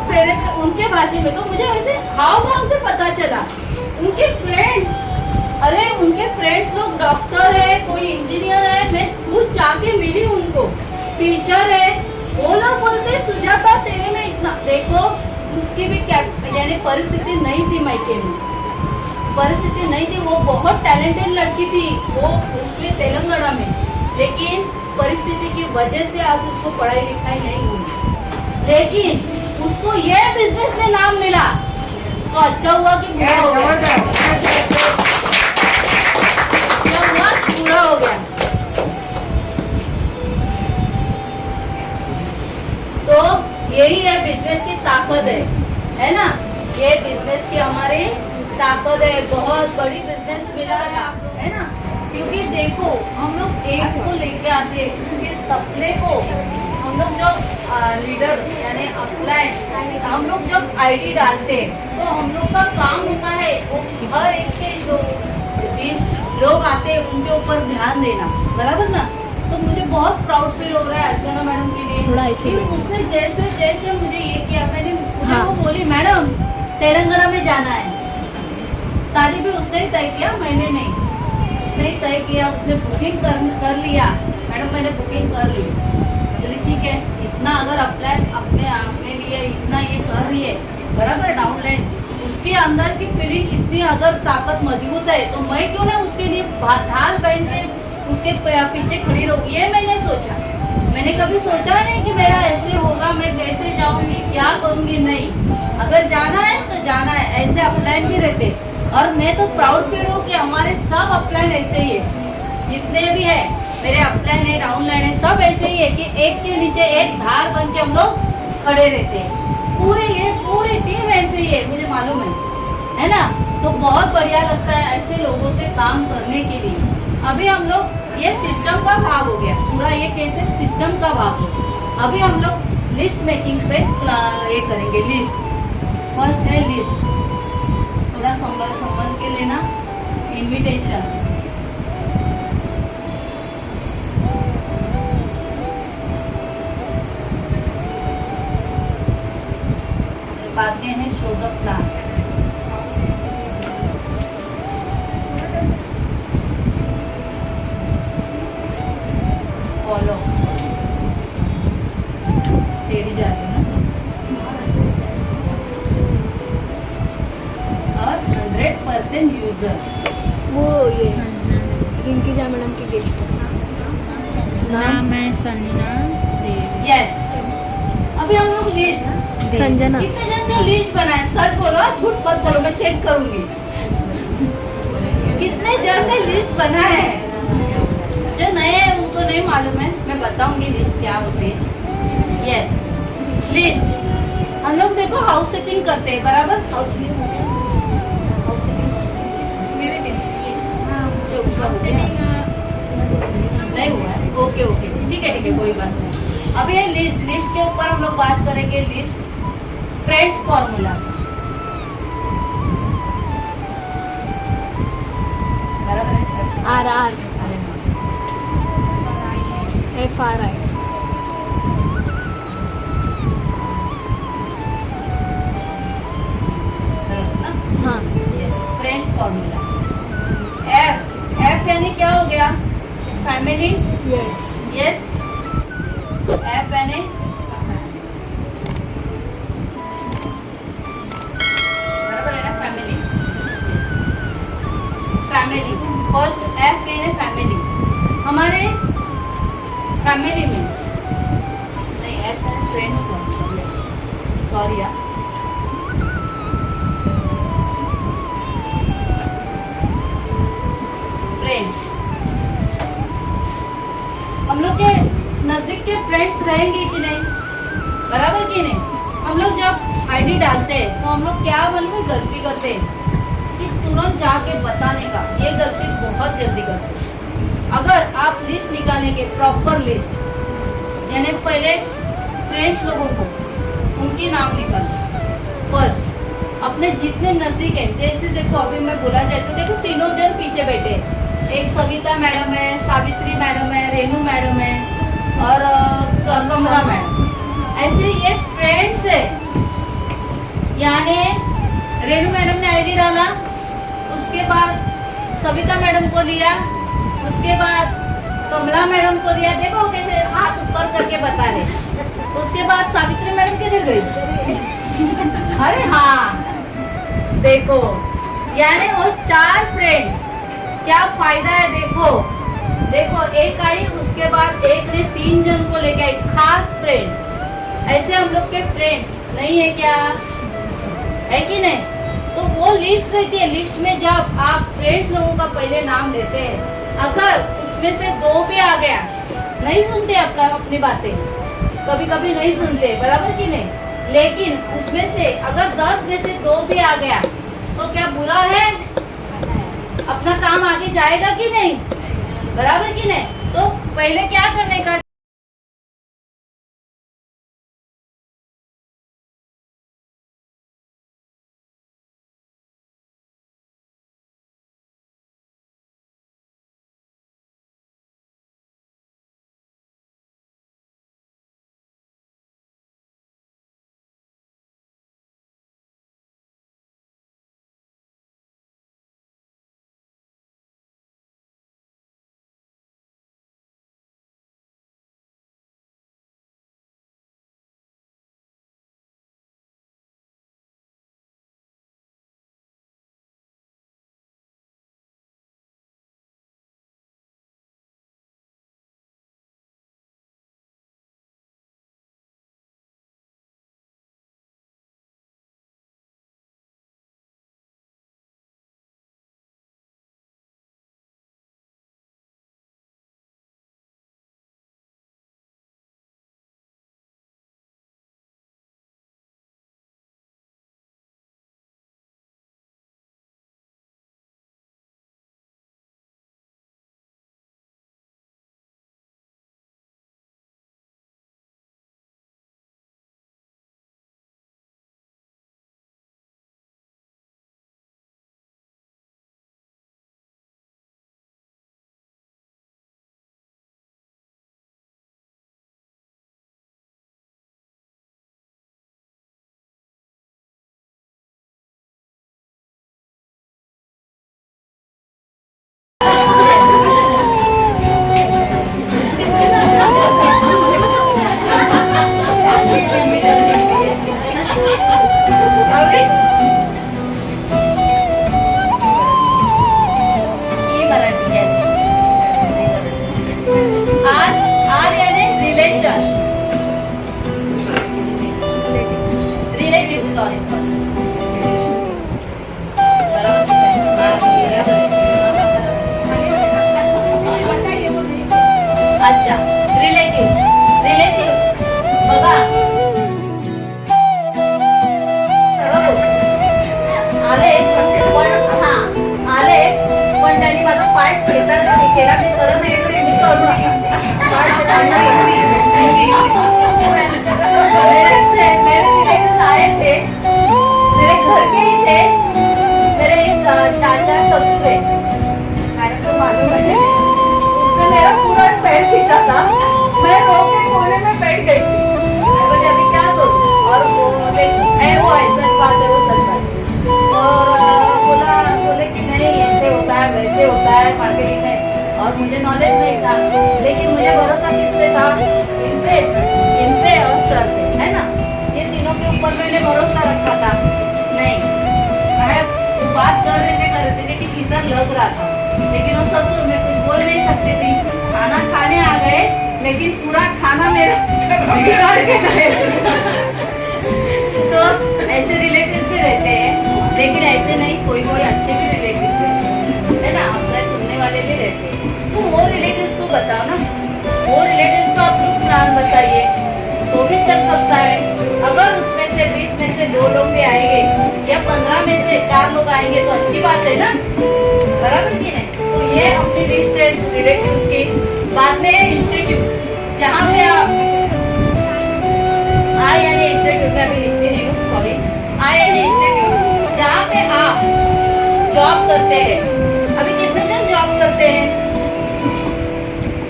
तेरे पे, उनके भाषा में। तो मुझे वैसे हाव भाव से पता चला। उनके फ्रेंड्स, अरे उनके फ्रेंड्स लोग डॉक्टर है, कोई इंजीनियर है, मैं खुद जाके मिली उनको, टीचर है। वो लोग बोलते सुजाता तेरे में इतना, देखो उसकी भी यानी परिस्थिति नहीं थी, मायके में परिस्थिति नहीं थी। वो बहुत टैलेंटेड लड़की थी, वो उसमें तेलंगाना में, लेकिन परिस्थिति की वजह से आज उसको पढ़ाई लिखाई नहीं हुई। लेकिन उसको ये बिजनेस में नाम मिला, तो अच्छा हुआ कि बुरा हो गया, बुरा हो गया। तो यही है बिजनेस की ताकत है ना, ये बिजनेस की हमारी ताकत है। बहुत बड़ी बिजनेस मिला है ना, क्योंकि देखो हम लोग एक को लेके आते, उसके सपने को हम लोग जब लीडर यानी अपलाइन, हम लोग जब आईडी डालते तो हम लोग का काम होता है वो हर एक के जो लोग आते हैं उनके ऊपर ध्यान देना, बराबर ना। तो मुझे बहुत प्राउड फील हो रहा है अर्चना मैडम के लिए कि उसने जैसे जैसे मुझे ये किया, मैंने मुझे वो बोली मैडम तेलंगाना में जाना है, तारीख भी उसने ही तय किया, मैंने नहीं, उसने ही तय किया, उसने बुकिंग कर लिया। मैडम मैंने बुकिंग कर ली, बोले ठीक है, इतना अगर अप्लाई अपने लिए इतना ये कर रही है, बराबर डाउनलाइन, उसके अंदर की फीलिंग इतनी अगर ताकत मजबूत है, तो मैं क्यों ना उसके लिए ढाल बहन के उसके पीछे खड़ी रहूं। ये मैंने सोचा, मैंने कभी सोचा नहीं कि मेरा ऐसे होगा, मैं कैसे जाऊंगी, क्या करूंगी, नहीं, अगर जाना है तो जाना है। ऐसे अपलाइन भी रहते, और मैं तो प्राउड फील हूँ कि हमारे सब अपलाइन ऐसे ही है, जितने भी है मेरे अपलाइन है, डाउनलाइन है, सब ऐसे ही है कि एक के नीचे एक धार बन के हम लोग खड़े रहते हैं। पूरी टीम ऐसे ही है, मुझे मालूम है ना। तो बहुत बढ़िया लगता है ऐसे लोगों से काम करने के लिए। अभी हम लोग ये सिस्टम का भाग हो गया, पूरा ये कैसे सिस्टम का भाग हो गया। अभी हम लोग लिस्ट मेकिंग पे ये करेंगे, लिस्ट फर्स्ट है लिस्ट, थोड़ा संभल के लेना, इनविटेशन, बाद में है शो द प्लान, फॉलो, टेढ़ी जाती है ना, और 100% यूजर। वो ये रिंकी जा मैडम की गेस्ट नाम है सन्ना देवी। यस, अभी हम लोग लिस्ट, संजना, कितने जन ने लिस्ट बनाए, सच बोलो झूठ मत बोलो, मैं चेक करूंगी कितने जन ने लिस्ट बनाए है। जो नए हैं उनको नहीं मालूम है, मैं बताऊंगी लिस्ट क्या होती है। यस, लिस्ट हम लोग देखो हाउस सेटिंग करते हैं, बराबर, हाउस सेटिंग हो गया, हाउस सेटिंग नहीं हुआ है, ओके ठीक है कोई बात नहीं। अभी ये लिस्ट के ऊपर हम लोग बात करेंगे। लिस्ट फ्रेंड्स फॉर्मूला, बराबर है, RR FRI हाँ, यस, फ्रेंड्स फॉर्मूला। एफ यानी क्या हो गया, फैमिली, यस यस, एफ यानी बराबर है ना, family, yes, family, first F यानी फैमिली, हमारे फैमिली में नहीं, एफ यानी फ्रेंड्स को, यस, सॉरी यार, उसके फ्रेंड्स रहेंगे कि नहीं, बराबर कि नहीं। हम लोग जब आईडी डालते हैं तो हम लोग क्या मालूम है गलती करते हैं कि तुरंत जाके बताने का, ये गलती बहुत जल्दी करते हैं। अगर आप लिस्ट निकालेंगे, प्रॉपर लिस्ट, यानी पहले फ्रेंड्स लोगों को उनके नाम निकालो फर्स्ट, अपने जितने नजदीक है। जैसे देखो अभी मैं बोला जाए तो देखो तीनों जन पीछे बैठे हैं, एक सविता मैडम है, सावित्री मैडम है, रेनू मैडम है और कमला मैडम, ऐसे ये फ्रेंड्स है। यानी रेनू मैडम ने आईडी डाला, उसके बाद सविता मैडम को लिया, उसके बाद कमला मैडम को लिया, देखो कैसे हाथ ऊपर करके बता रहे। उसके बाद सावित्री मैडम किधर गई? अरे हाँ देखो, यानी वो 4 फ्रेंड, क्या फायदा है देखो। देखो एक आई, उसके बाद एक ने 3 जन को लेके आई, खास फ्रेंड। ऐसे हम लोग के फ्रेंड्स नहीं है क्या, है कि नहीं? तो वो लिस्ट रहती है, लिस्ट में जब आप फ्रेंड्स लोगों का पहले नाम लेते हैं, अगर उसमें से 2 भी आ गया, नहीं सुनते अपनी बातें, कभी कभी नहीं सुनते, बराबर कि नहीं। लेकिन उसमें से अगर 10 में से 2 भी आ गया तो क्या बुरा है? अपना काम आगे जाएगा कि नहीं, बराबर कि नहीं। तो पहले क्या करने का, अच्छा रिलेटिव्ह बघा, आले पण त्यांनी माझा पाय खेचायचा नाही केला, मी सरळ मी करू नका मेरे रिलेटिव्स आए थे, मेरे घर के ही थे। मेरे एक चाचा ससुर है, मैडम को मालूम है, उसने मेरा पूरा पैर खींचा था, मैं रो के कोने में बैठ गई थी। मैं बोली अभी क्या करूं, और वो है वो सच बात है, वो सच बात है। और बोले कि नहीं ऐसे होता है वैसे होता है मार्केटिंग में, और मुझे नॉलेज नहीं था, लेकिन मुझे भरोसा किस पे था, इन पे और सर पे, है ना। ये तीनों के ऊपर मैंने भरोसा रखा था। नहीं मैं बात कर रहे थे लेकिन इधर लग रहा था, लेकिन वो ससुर मैं कुछ बोल नहीं सकती थी। खाना खाने आ गए, लेकिन पूरा खाना मेरा बिगाड़ के गए। तो ऐसे रिलेटिव्स भी रहते हैं, लेकिन ऐसे नहीं, कोई अच्छे भी रिलेटिव्स रहते हैं, है ना, अपने सुनने वाले भी रहते हैं। तो वो रिलेटिव्स को बताओ ना, वो रिलेटिव्स को आप ग्रुप प्लान बताओ। से 20 में से 2 लोग भी आएंगे या 15 में से 4 लोग आएंगे तो अच्छी बात है ना, बराबर की नहीं। तो ये अपनी लिस्ट है रिलेटिव्स की। बाद में इंस्टीट्यूट, जहाँ पे आप आई यानी इंस्टीट्यूट में अभी लिखती नहीं हूँ, सॉरी, आई यानी इंस्टीट्यूट, जहाँ पे आप जॉब करते हैं। अभी कितने जन जॉब करते हैं?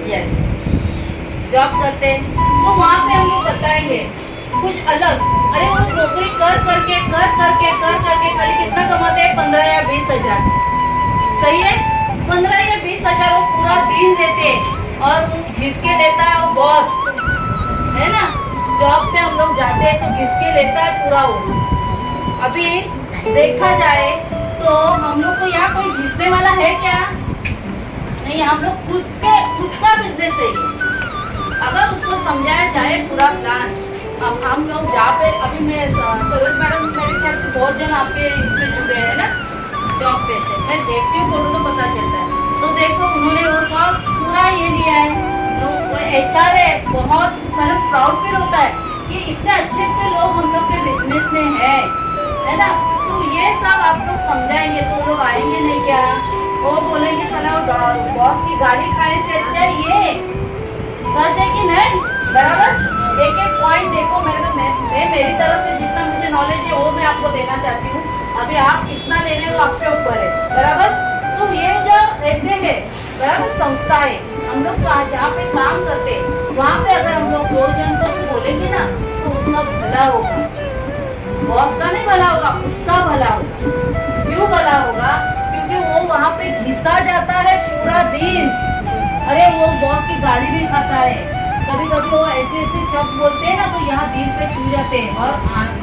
यस, जॉब करते हैं। तो वहाँ पे हम लोग बताएंगे कुछ अलग। अरे वो नौकरी कर करके खाली कितना कमाते हैं? 15 या 20 हजार, सही है? 15 या 20 हजार वो पूरा दिन देते हैं और घिस के लेता है वो बॉस, है ना। जॉब पे हम लोग जाते हैं तो घिस के लेता है पूरा वो। अभी देखा जाए तो हम लोग को यहाँ कोई घिसने वाला है क्या? नहीं, हम लोग खुद का बिजनेस है ये। अगर उसको समझाया जाए पूरा प्लान। अब हम लोग जहाँ पे अभी मैं सरोज मैडम मेरे ख्याल से बहुत जन आपके इसमें जुड़े हैं ना जॉब पे से, मैं देखती हूँ फोटो तो पता चलता है। तो देखो उन्होंने वो सब पूरा ये लिया है, जो HR है, बहुत मतलब प्राउड फील होता है कि इतने अच्छे लोग हम लोग के बिजनेस में है ना। तो ये सब आप लोग समझाएंगे तो वो लोग आएंगे नहीं क्या? वो बोलेंगे साला बॉस की गाली खाने से अच्छा ये सच है कि नहीं, बराबर। एक एक पॉइंट देखो, मैं मेरी तरफ से जितना मुझे नॉलेज है वो मैं आपको देना चाहती हूँ। अभी आप कितना ले रहे हो आपके ऊपर है, बराबर। तो ये जो रहते हैं बराबर संस्थाएं, हम लोग जहाँ पे काम करते हैं वहाँ पे अगर हम लोग 2 जन को बोलेंगे ना तो उसका भला होगा। बॉस का नहीं भला होगा, उसका भला होगा। क्यों भला होगा? क्योंकि वो वहाँ पे घिसा जाता है पूरा दिन। अरे वो बॉस की गाली भी खाता है, कभी कभी वो ऐसे शब्द बोलते हैं ना तो यहाँ दिल पे छू जाते हैं और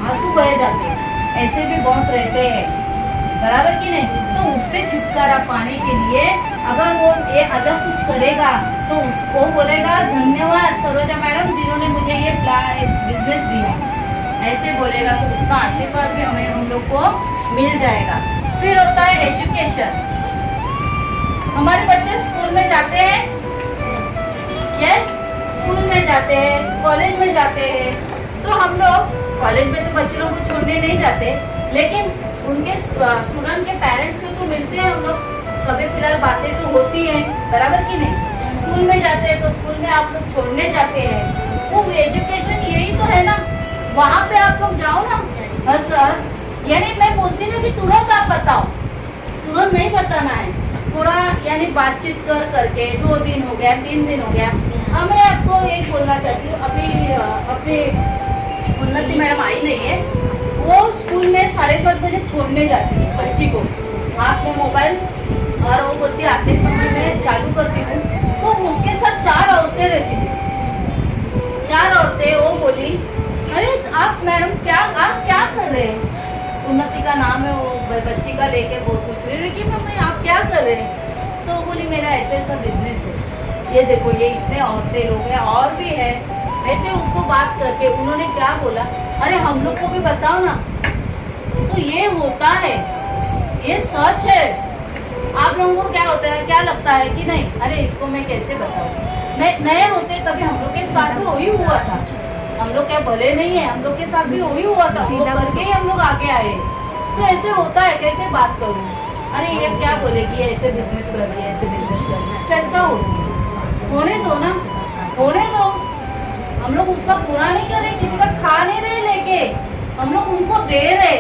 आंसू बह जाते हैं। ऐसे भी बॉस रहते हैं, बराबर की नहीं। तो उससे छुटकारा पाने के लिए अगर वो ये अलग कुछ करेगा तो उसको बोलेगा धन्यवाद सरोजा मैडम जिन्होंने मुझे ये बिजनेस दिया, ऐसे बोलेगा तो उतना आशीर्वाद भी हमें हम लोग को मिल जाएगा। फिर होता है एजुकेशन। हमारे बच्चे स्कूल में जाते हैं, यस, स्कूल में जाते हैं, कॉलेज में जाते हैं। तो हम लोग कॉलेज में तो बच्चे लोगों को छोड़ने नहीं जाते, लेकिन उनके स्टूडेंट के पेरेंट्स को तो मिलते हैं हम लोग, कभी फिलहाल बातें तो होती हैं, बराबर की नहीं। स्कूल में जाते हैं तो स्कूल में आप लोग छोड़ने जाते हैं, वो एजुकेशन यही तो है ना। वहाँ पे आप लोग जाओ ना, हंस यानी मैं बोलती हूँ कि तुरंत आप बताओ, तुरंत नहीं बताना है, थोड़ा यानी बातचीत करके 2 दिन हो गया, 3 दिन हो गया। मैं आपको एक बोलना चाहती हूँ, अभी अपनी उन्नति मैडम आई नहीं है, वो स्कूल में 7:30 बजे छोड़ने जाती है बच्ची को, हाथ में मोबाइल, और वो बोलती है आते समय मैं चालू करती हूँ। तो उसके साथ 4 औरतें रहती थी। 4 औरतें, वो बोली अरे आप मैडम आप क्या कर रहे हैं? उन्नति का नाम है, वो बच्ची का लेके वो पूछ रही है कि मम्मी आप क्या कर रहे हैं? तो बोली मेरा ऐसा बिजनेस है, ये देखो ये इतने औरतें लोग हैं और भी है। ऐसे उसको बात करके उन्होंने क्या बोला, अरे हम लोग को भी बताओ ना। तो ये होता है, ये सच है। आप लोगों को क्या होता है, क्या लगता है कि नहीं अरे इसको मैं कैसे बताऊँ? नए होते तभी हम लोग के साथ भी वही हुआ था। हम लोग क्या भले नहीं है, हम लोग के साथ भी वही हुआ था, वो करके ही हम लोग आगे आए। तो ऐसे होता है, कैसे बात करूँ? अरे ये क्या बोलेगी, ऐसे बिजनेस कर रही है, ऐसे बिजनेस कर रही है, चर्चा होती है। होने दो ना, होने दो। हम लोग उसका पूरा नहीं कर रहे, किसी का खा नहीं रहे लेके, हम लोग उनको दे रहे।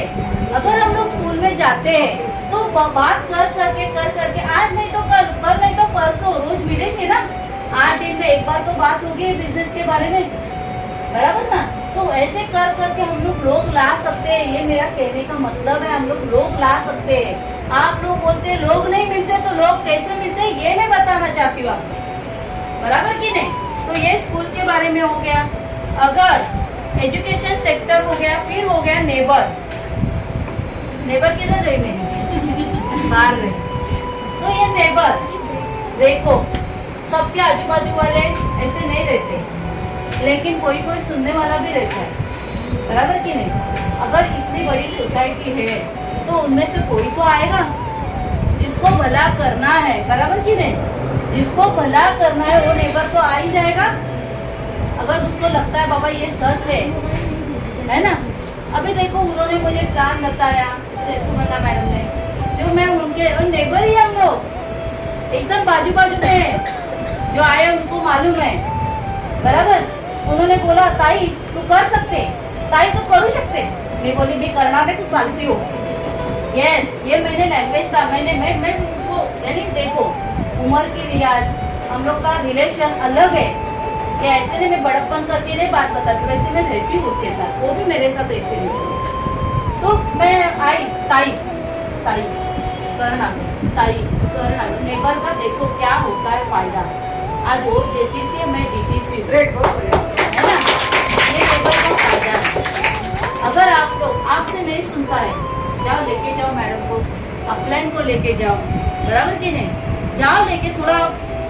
अगर हम लोग स्कूल में जाते हैं तो बात करके आज नहीं तो कल नहीं तो परसों, रोज मिलेंगे ना, 8 दिन में एक बार तो बात होगी बिजनेस के बारे में, बराबर ना। तो ऐसे करके हम लोग ला सकते हैं। ये मेरा कहने का मतलब है, हम लोग ला सकते हैं। आप लोग बोलते हैं लोग नहीं मिलते, तो लोग कैसे मिलते हैं ये मैं बताना चाहती हूँ आपको, बराबर की नहीं। तो ये स्कूल के बारे में हो गया। अगर एजुकेशन सेक्टर हो गया, फिर हो गया नेबर किधर गई मेरी, बाहर गई। तो ये नेबर देखो, सबके आजू बाजू वाले ऐसे नहीं रहते, लेकिन कोई सुनने वाला भी रहता है, बराबर की नहीं। अगर इतनी बड़ी सोसाइटी है तो उनमें से कोई तो आएगा जिसको भला करना है, बराबर की नहीं। जिसको भला करना है वो नेबर तो आ ही जाएगा, अगर उसको लगता है बाबा ये सच है ना। अभी देखो उन्होंने मुझे प्लान बताया, सुगंधा मैडम ने, जो मैं उनके नेबर ही हम लोग एकदम बाजू बाजू में है, जो आए उनको मालूम है बराबर। उन्होंने बोला ताई तू कर सकते, ताई तू करू शकते। मैं बोली मी करणार नाही, तू चालती हो। यस, ये मैंने लैंग्वेज था, मैं उसको यानी देखो उम्र की लिहाज हम लोग का रिलेशन अलग है। ये ऐसे नहीं मैं बड़प्पन करके नहीं बात बताती, वैसे मैं रहती हूँ उसके साथ, वो भी मेरे साथ ऐसे रहती। तो मैं आई ताई ताई करना, ताई करना, नेबर का देखो क्या होता है फायदा। आज वो जेटीसी है, मैं डीटीसी हूँ, है ना, ये नेबर का फायदा है। अगर आप लोग आपसे नहीं सुनता है, जाओ लेके जाओ मैडम को, अपलाइन को लेके जाओ, बराबर कि नहीं, जाओ लेके थोड़ा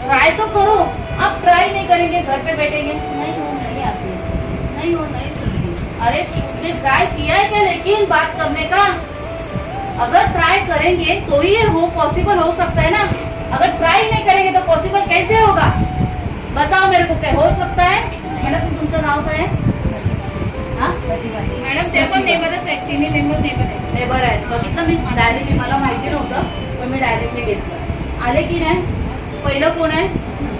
ट्राई तो करो। आप ट्राई नहीं करेंगे, घर पे बैठेंगे, नहीं हो नहीं आती, नहीं हो नहीं सुनती। अरे तुमने ट्राई किया है क्या लेकिन बात करने का? अगर ट्राई करेंगे तो ही हो पॉसिबल हो सकता है ना। अगर ट्राई नहीं करेंगे तो पॉसिबल कैसे होगा? बताओ मेरे को, क्या हो सकता है? मैडम तुमचं नाव काय आहे? मॅडम ते पण नेबरच आहेत, तिन्ही मेंबर नेबर आहेत. नेबर आहेत, बघितलं मी डायरेक्टली, मला माहिती नव्हतं पण मी डायरेक्टली घेतलं. आले की नाही? पहिलं कोण आहे?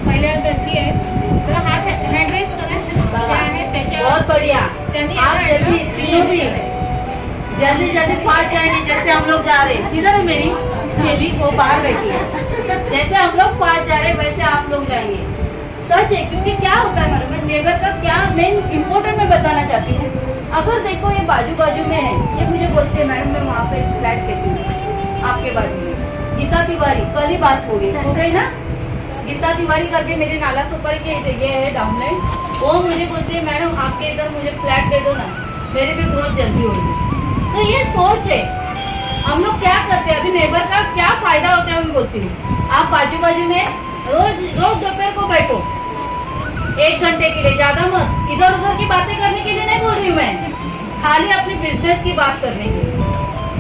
पहिल्या दर्जी आहेत, तर हात हँड रेस करा. बघा, आहे त्याच्या बहुत बढ़िया। त्यांनी आप जल्दी तीनों भी जल्दी जल्दी फास्ट जाएंगे, जैसे हम लोग जा रहे हैं। किधर है मेरी चेली? वो बाहर बैठी है। जैसे हम लोग फास्ट जा रहे हैं वैसे आप लोग जाएंगे। सच है, क्योंकि क्या होता है मैडम, नेबर का क्या मेन इम्पोर्टेंट मैं बताना चाहती हूँ। अगर देखो ये बाजू बाजू में है, ये मुझे बोलते हैं मैडम मैं वहाँ पे फ्लैट कहती हूँ आपके बाजू में, गीता तिवारी, कल ही बात हो गई ना, गीता तिवारी करके मेरे नाला सुपारी के ये है डाउनलाइन, वो मुझे बोलते हैं मैडम आपके इधर मुझे फ्लैट दे दो ना, मेरी भी ग्रोथ जल्दी होगी। तो ये सोच है। हम लोग क्या करते हैं, अभी नेबर का क्या फायदा होता है मैं बोलती हूँ। आप बाजू बाजू में रोज दोपहर को बैठो 1 घंटे के लिए, ज्यादा मत, इधर उधर की बातें करने के लिए नहीं बोल रही हूँ मैं, खाली अपने बिजनेस की बात करने के लिए,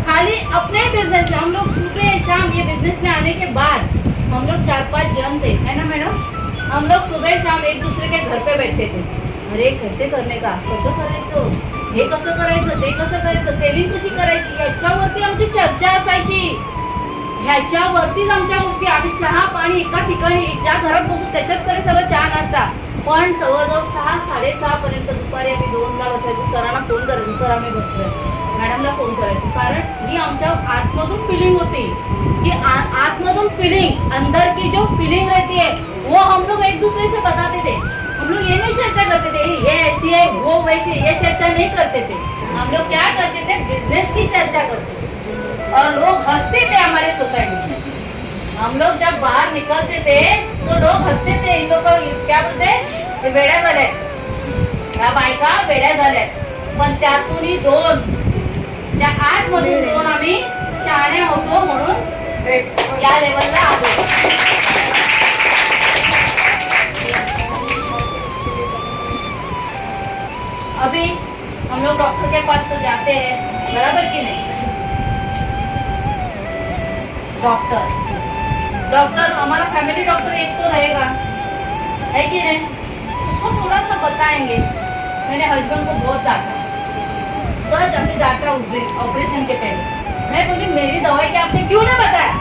खाली अपने बिजनेस में। हम लोग सुबह शाम ये बिजनेस में आने के बाद हम लोग 4-5 जन थे, है ना मैडम, हम लोग सुबह शाम एक दूसरे के घर पे बैठते थे। अरे कैसे करणे का, कसं करायचं, हे कसं करायचं, ते कसं करायचं, सेलिंग कशी करायची, याच्यावरती आमची चर्चा असायची। ह्याच्यावरतीच आमच्या गोष्टी, आम्ही चहा पाणी एका ठिकाणी ज्या घरात बसू त्याच्याचकडे सगळं चहा नाश्ता, पण जवळजवळ 6-6:30 पर्यंत दुपारी आम्ही 2ला बसायचो, सरांना फोन करायचो, सर आम्ही बसलोय, मॅडमला फोन करायचो, कारण ही आमच्या आतमधून फिलिंग होती, कि आतमधून फिलिंग, अंदर की जो फिलिंग रहती है वो हम लोग एक दूसरे से बताते थे। हम लोग ये नहीं चर्चा करते थे ये ऐसी है वो वैसी, ये चर्चा नहीं करते थे। हम लोग क्या करते थे, बिजनेस की चर्चा करते थे और लोग हंसते थे हमारे सोसाइटी में। हम लोग जब बाहर निकलते थे तो लोग हंसते थे, इन लोग क्या बोलते, वेड्या झाल्या, ह्या बायका वेड्या झाल्या, पण त्यातूनही 2, त्या 8 मधून 2 आम्ही शहाण्या होतो म्हणून या लेवलला आलो। अभी हम लोग डॉक्टर के पास तो जाते हैं, बराबर कि नहीं? डॉक्टर हमारा फैमिली डॉक्टर एक तो रहेगा, है कि नहीं? उसको थोड़ा सा बताएंगे। मैंने हस्बैंड को बहुत डांटा, सच अभी डांटा उस दिन ऑपरेशन के पहले। मैं बोली मेरी दवाई क्या आपने क्यों नहीं बताया?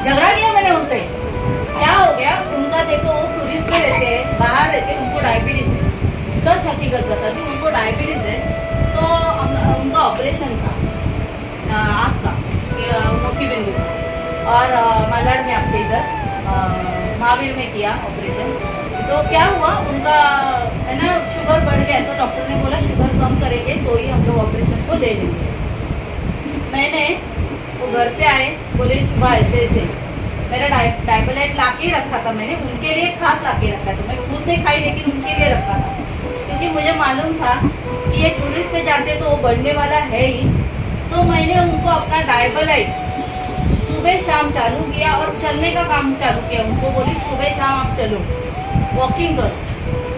झगड़ा किया मैंने उनसे। क्या हो गया उनका, देखो वो टूरिस्ट में रहते हैं, बाहर रहते हैं, उनको डायबिटीज है, सच हकीकत बताती हूँ, उनको डायबिटीज है। तो उनका ऑपरेशन था आँख का, मोती बिंदु का, और मालाड में आपके इधर महावीर में किया ऑपरेशन। तो क्या हुआ उनका है ना, शुगर बढ़ गया, तो डॉक्टर ने बोला शुगर कम करेंगे तो ही हम लोग ऑपरेशन को ले लेंगे। मैंने वो घर पे आए, बोले सुबह ऐसे ऐसे, मेरा डायबलाइट ला के रखा था मैंने, उनके लिए खास ला के रखा था, मैं खुद नहीं खाई लेकिन उनके लिए रखा था, क्योंकि मुझे मालूम था कि ये टूरिस्ट पे जाते तो वो बढ़ने वाला है ही। तो मैंने उनको अपना डायबलाइट सुबह शाम चालू किया और चलने का काम चालू किया। उनको बोली सुबह शाम आप चलो, वॉकिंग करो,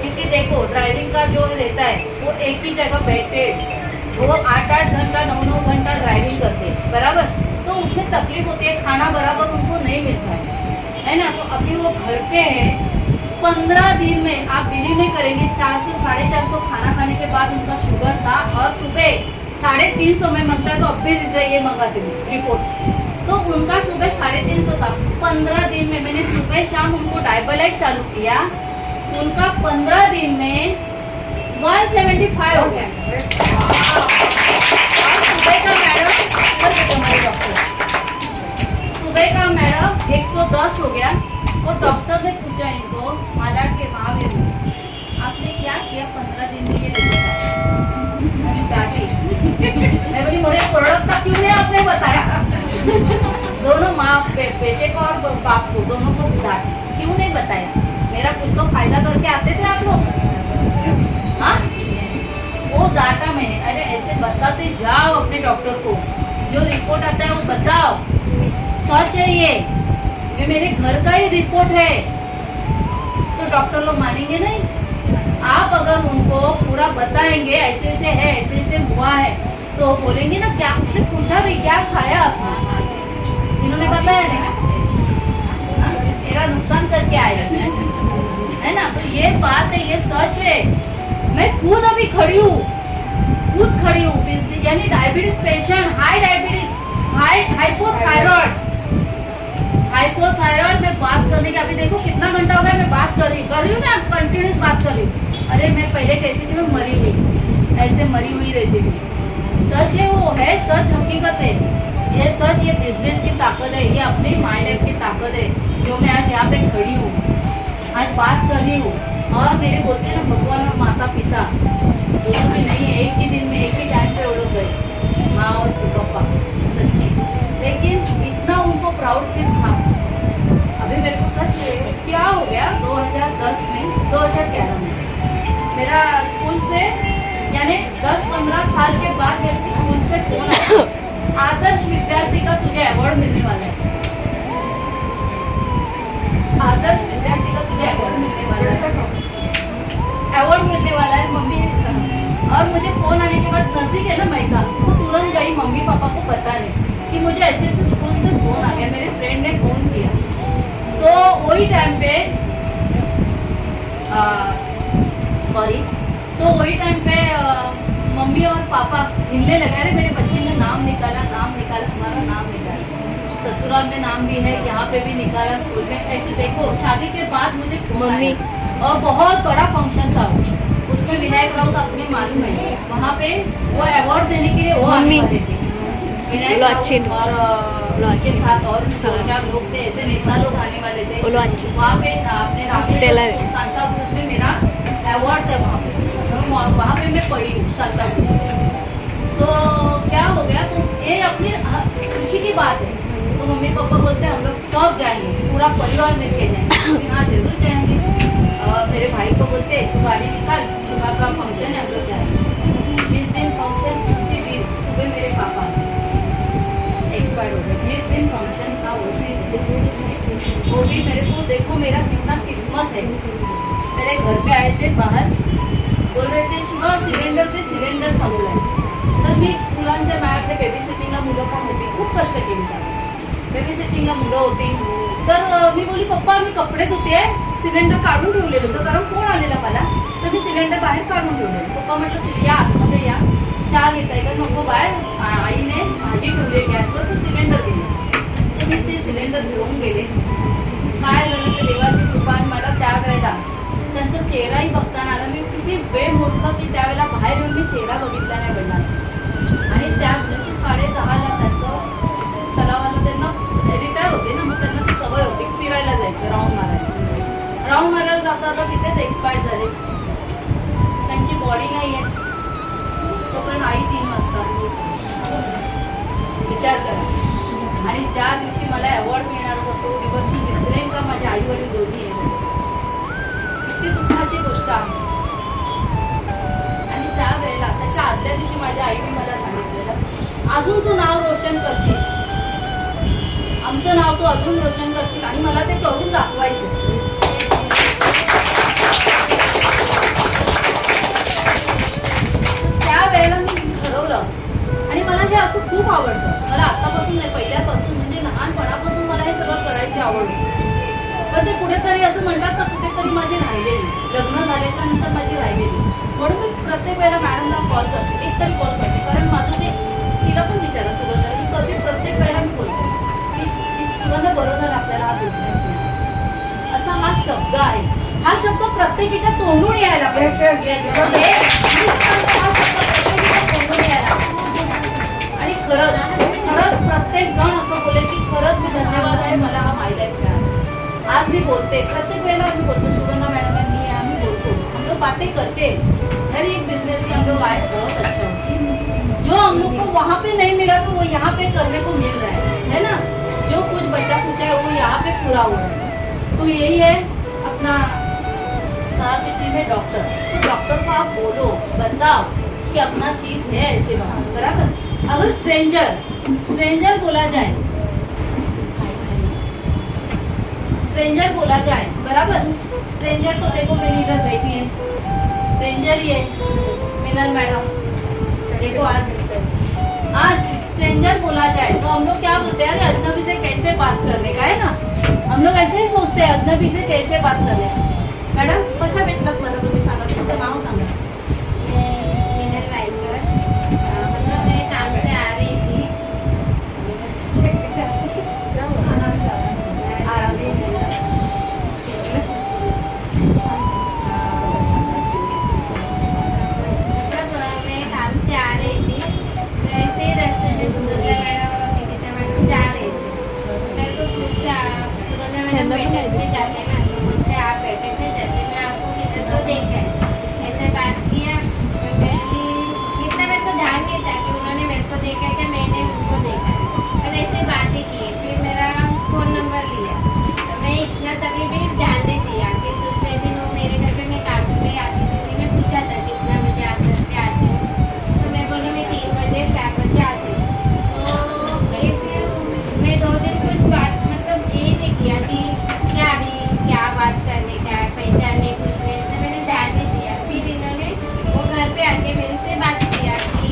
क्योंकि देखो ड्राइविंग का जो रहता है वो एक ही जगह बैठे, वो 8-8 घंटा 9-9 घंटा ड्राइविंग करते हैं, बराबर, तो उसमें तकलीफ होती है, खाना बराबर उनको नहीं मिलता है ना। तो अभी वो घर पे है 15 दिन में आप बिलीव नहीं करेंगे, 400 450 खाना खाने के बाद उनका शुगर था और सुबह 350 में मंगता है तो अब भी ये मंगाती हूँ रिपोर्ट, तो उनका सुबह 350 था। 15 दिन में मैंने सुबह शाम उनको डायबलाइट चालू किया, उनका 15 दिन में 175 हो गया। और सुबह का मैडम 110 हो गया। और डॉक्टर ने पूछा इनको मालाड के महावीर में, आपने क्या किया 15 दिन में ये मैं बोली मोरे प्रोडक्ट का क्यों नहीं आपने बताया? दोनों माँ बेटे को और बाप को दोनों को डांट क्यों नहीं बताया? मेरा कुछ तो फायदा करके आते थे आप लोग। हाँ, वो डाटा मैंने, अरे ऐसे बताते जाओ अपने डॉक्टर को, जो रिपोर्ट आता है वो बताओ, सच है ये मेरे घर का ही रिपोर्ट है, तो डॉक्टर लोग मानेंगे नहीं। आप अगर उनको पूरा बताएंगे ऐसे ऐसे है, ऐसे ऐसे हुआ है, तो बोलेंगे ना क्या, उसने पूछा भी क्या खाया आपने, इन्होंने बताया नहीं, मेरा नुकसान करके आए है ना। तो ये बात है, ये सच है। मैं खुद अभी खड़ी हूँ, यानी diabetes patient, high diabetes, hypothyroid में बात करने के, अभी देखो कितना घंटा हो गया मैं बात कर रही हूँ, मैं कंटिन्यूस बात कर रही हूँ। अरे मैं पहले कैसी थी, मैं मरी हुई, ऐसे मरी हुई रहती थी। सच है, वो है सच, हकीकत है ये सच। ये बिजनेस की ताकत है, ये अपनी माइंड की ताकत है, जो मैं आज यहाँ पे खड़ी हूँ, आज बात कर रही हूँ। और मेरे बोलते हैं ना भगवान और माता पिता दोनों भी नहीं है, एक ही दिन में एक ही टाइम पे वो लोग गए, माँ और पापा, सच्ची। लेकिन इतना उनको प्राउड फील था। अभी मेरे को सच है क्या हो गया, 2011 में मेरा स्कूल से, यानी 10-15 साल के बाद मेरे स्कूल से फोन आया, आदर्श विद्यार्थी का तुझे अवार्ड मिलने वाला है, आदर्श विद्यार्थी का तुझे अवार्ड मिलने वाला है मम्मी ने कहा। और मुझे फोन आने के बाद नजदीक है ना मायका, तो तुरंत गई मम्मी पापा को बताने कि मुझे ऐसे ऐसे स्कूल से फोन आ गया, मेरे फ्रेंड ने फोन किया। तो वही टाइम पे मम्मी और पापा हिलने लगे, अरे मेरे बच्चे ने नाम निकाला, हमारा नाम निकाला, ससुराल में नाम भी है, यहाँ पे भी निकाला, स्कूल में। ऐसे देखो शादी के बाद मुझे फोन आया और बहुत बड़ा फंक्शन था उसमें विनायक राउत अपने मालूम है, वहाँ पे वो अवार्ड देने के लिए वो आने वाले थे, विनायक राउत और उनके साथ और 4 लोग थे, ऐसे नेता लोग आने वाले थे। वहाँ पे अपने सांता क्रूज में मेरा अवार्ड था, वहाँ पे मैं पढ़ी हूँ सांता क्रूज। तो क्या हो गया, तो ये अपनी खुशी की बात है। तो मम्मी पापा बोलते हैं हम लोग सब जाएंगे, पूरा परिवार मिलके जाएंगे। हाँ जरूर जाएंगे। मेरे भाई को बोलते तू गाड़ी निकाल, सुबह का फंक्शन है, हम लोग जाएंगे। जिस दिन फंक्शन, उसी दिन सुबह मेरे पापा एक्सपायर हो गए। जिस दिन फंक्शन था उसी दिन, वो भी मेरे को, देखो मेरा कितना किस्मत है। मेरे घर पे आए थे, बाहर बोल रहे थे शिवा सिलेंडर संपलाय, तर मी मुलांच्या माझ्याकडे बेबी सिटिंगला मुलं पण होती, खूप कष्ट केली त्याने, बेबी सिटिंगला मुलं होती। तर मी बोली पप्पा मी कपडे धुते, सिलेंडर काढून ठेवलेलं होतं कारण फोन आलेला मला, तर मी सिलेंडर बाहेर काढून ठेवलेलं। पप्पा म्हटलं या आतमध्ये या, चहा घेताय का? नको बाय, आईने भाजी ठेवली गॅसवर, तर सिलेंडर गेले। तर मी ते सिलेंडर घेऊन गेले। काय झालं ते देवाची कृपा, मला त्यावेळेला त्यांचा चेहराही बघताना आला। मी किती बेमूर्ख की त्यावेळेला बाहेर येऊन मी चेहरा बघितला नाही वडिलांचा। आणि त्याच दिवशी 10:30ला त्यांचं तलावाला, त्यांना रिटायर होते ना, मग त्यांना ती सवय होती फिरायला जायचं, राऊंड मारायला जाता तिथेच एक्सपायर झाले। त्यांची बॉडी नाही आहे तोपर्यंत आई 3 वाजता, विचार करा। आणि ज्या दिवशी मला अवॉर्ड मिळणार होता तो दिवस मी विसरेन का? माझे आई वडील दोन्ही आहेत, किती दुःखाची गोष्ट आहे। आणि त्यावेळेला त्याच्या आदल्या दिवशी माझ्या आईने मला सांगितलेलं, अजून तू नाव रोशन करशील, आमचं नाव तू अजून रोशन करशील, आणि मला ते करून दाखवायचं। त्यावेळेला मी ठरवलं, आणि मला हे असं खूप आवडतं, मला आतापासून नाही पहिल्यापासून, म्हणजे लहानपणापासून मला हे सगळं करायची आवड होती। पण ते कुठेतरी असं म्हणतात ना, कुठेतरी माझी राहिलेली, लग्न झाल्याच्या नंतर माझी राहिलेली. म्हणून मी प्रत्येक वेळेला मॅडमला कॉल करते, एकतरी कॉल करते. कारण माझं ते तिला पण विचारा सुगंधा, की कधी प्रत्येक वेळेला मी बोलते की सुगंधा बरं झालं आपल्याला हा बिझनेस मिळाला. असा हा शब्द आहे. हा शब्द प्रत्येकीच्या तोंडून यायला पाहिजे. हा शब्द प्रत्येकीच्या तोंडून यायला पाहिजे. आणि खरंच प्रत्येक जण असं बोले की खरंच मी धन्यवाद आहे, मला हा माय लाईफ मिळाला. आज मी बोलते, प्रत्येक वेळेला मी बोलतो, सुगंधा मैडम है, मी आम्ही बोलतो, हम लोग बातें करते हर एक बिजनेस की, हम लोग आए बहुत अच्छा हो. जो हम लोग को वहाँ पे नहीं मिला तो वो यहाँ पे करने को मिल रहा है ना. जो कुछ बचा कुछ है वो यहाँ पे पूरा हुआ है. तो यही है अपना. कहा पे थी मैं डॉक्टर, तो डॉक्टर को आप बोलो, बताओ कि अपना चीज है ऐसे बाहर, बराबर. अगर स्ट्रेंजर बोला जाए, स्ट्रेंजर बोला जाए, बराबर. स्ट्रेंजर तो देखो मेरी इधर बैठी है, स्ट्रेंजर ही है मिनल मैडम. देखो आज स्ट्रेंजर बोला जाए तो हम लोग क्या बोलते हैं, अरे अजनबी से कैसे बात करने का है ना. हम लोग ऐसे ही सोचते हैं, अजनबी से कैसे बात करने का. मॅडम कशा भेटलात मला, तुम्ही सांगा, तुमचं नाव सांगा. मिनल वाइकर. मतलब मैं काम से आ रही थी. आराम से मतलब मैं काम से आ रही थी, तो ऐसे ही रास्ते में सुगंधा मैडम और निकिता मैडम जा रहे थे. मेरे को पूछा, सुगंधा मैडम बैठक में जाते ना, तो बोलते आप बैठक में जाते, मैं आपको किधर को देखा है. ऐसे बात किया. तो मैंने इतना मेरे को ध्यान नहीं था कि उन्होंने मेरे को देखा है कि मैंने उनको देखा है, पर ऐसे बातें की. फिर मेरा फ़ोन नंबर लिया, तो मैं इतना तकलीफ ध्यान नहीं दिया. कि दूसरे दिन वो मेरे घर पे मैं काम पे आती थी, मैंने पूछा था कितना बजे आप घर पे आती हो, तो मैं बोली मैं 3 बजे 4 बजे आती हूँ. तो ये फिर मैं 2 दिन कुछ बात मतलब ये नहीं किया कि क्या अभी क्या बात करने का पहचानने कुछ नहीं, इसमें मैंने ध्यान नहीं दिया. फिर इन्होंने वो घर पे आके मेरे से बात किया कि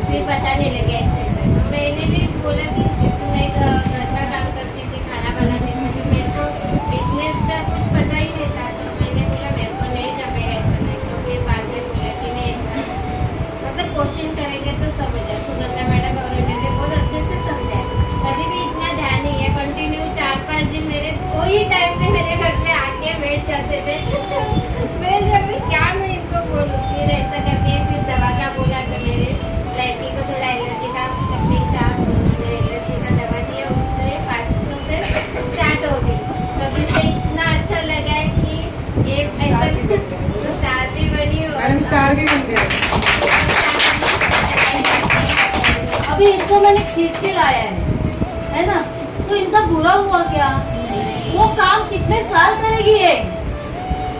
फिर बताने लगे ऐसे ऐसे. तो मैंने भी बोला कि क्योंकि मैं घर का काम करती थी, खाना बनाती थी, तो मेरे को बिजनेस का कुछ पता ही नहीं था. तो मैंने बोला मेरे को नहीं जमेगा ऐसा. नहीं तो फिर बाद में बोला कि नहीं ऐसा मतलब क्वेश्चन करेंगे तो समझ जाए. सुगंधा मैडम और उन्होंने बहुत अच्छे से समझाया. कभी भी इतना ध्यान नहीं है. कंटिन्यू 4-5 दिन मेरे वही टाइम पे मेरे घर में आके बैठ जाते थे. मैं जब क्या मैं इनको बोलूँ. फिर ऐसा करके फिर दवा का बोला, तो मेरे लड़की को थोड़ा एलर्जी का तकलीफ था, तो उन्होंने एलर्जी का दवा दिया, उससे 500 से स्टार्ट हो गई. तभी से इतना अच्छा लगा है कि ये ऐसा तो स्टार भी बनी और स्टार भी बन गया. अभी इनको मैंने खींच के लाया है ना, तो इनका बुरा हुआ क्या. वो काम कितने साल करेगी ये.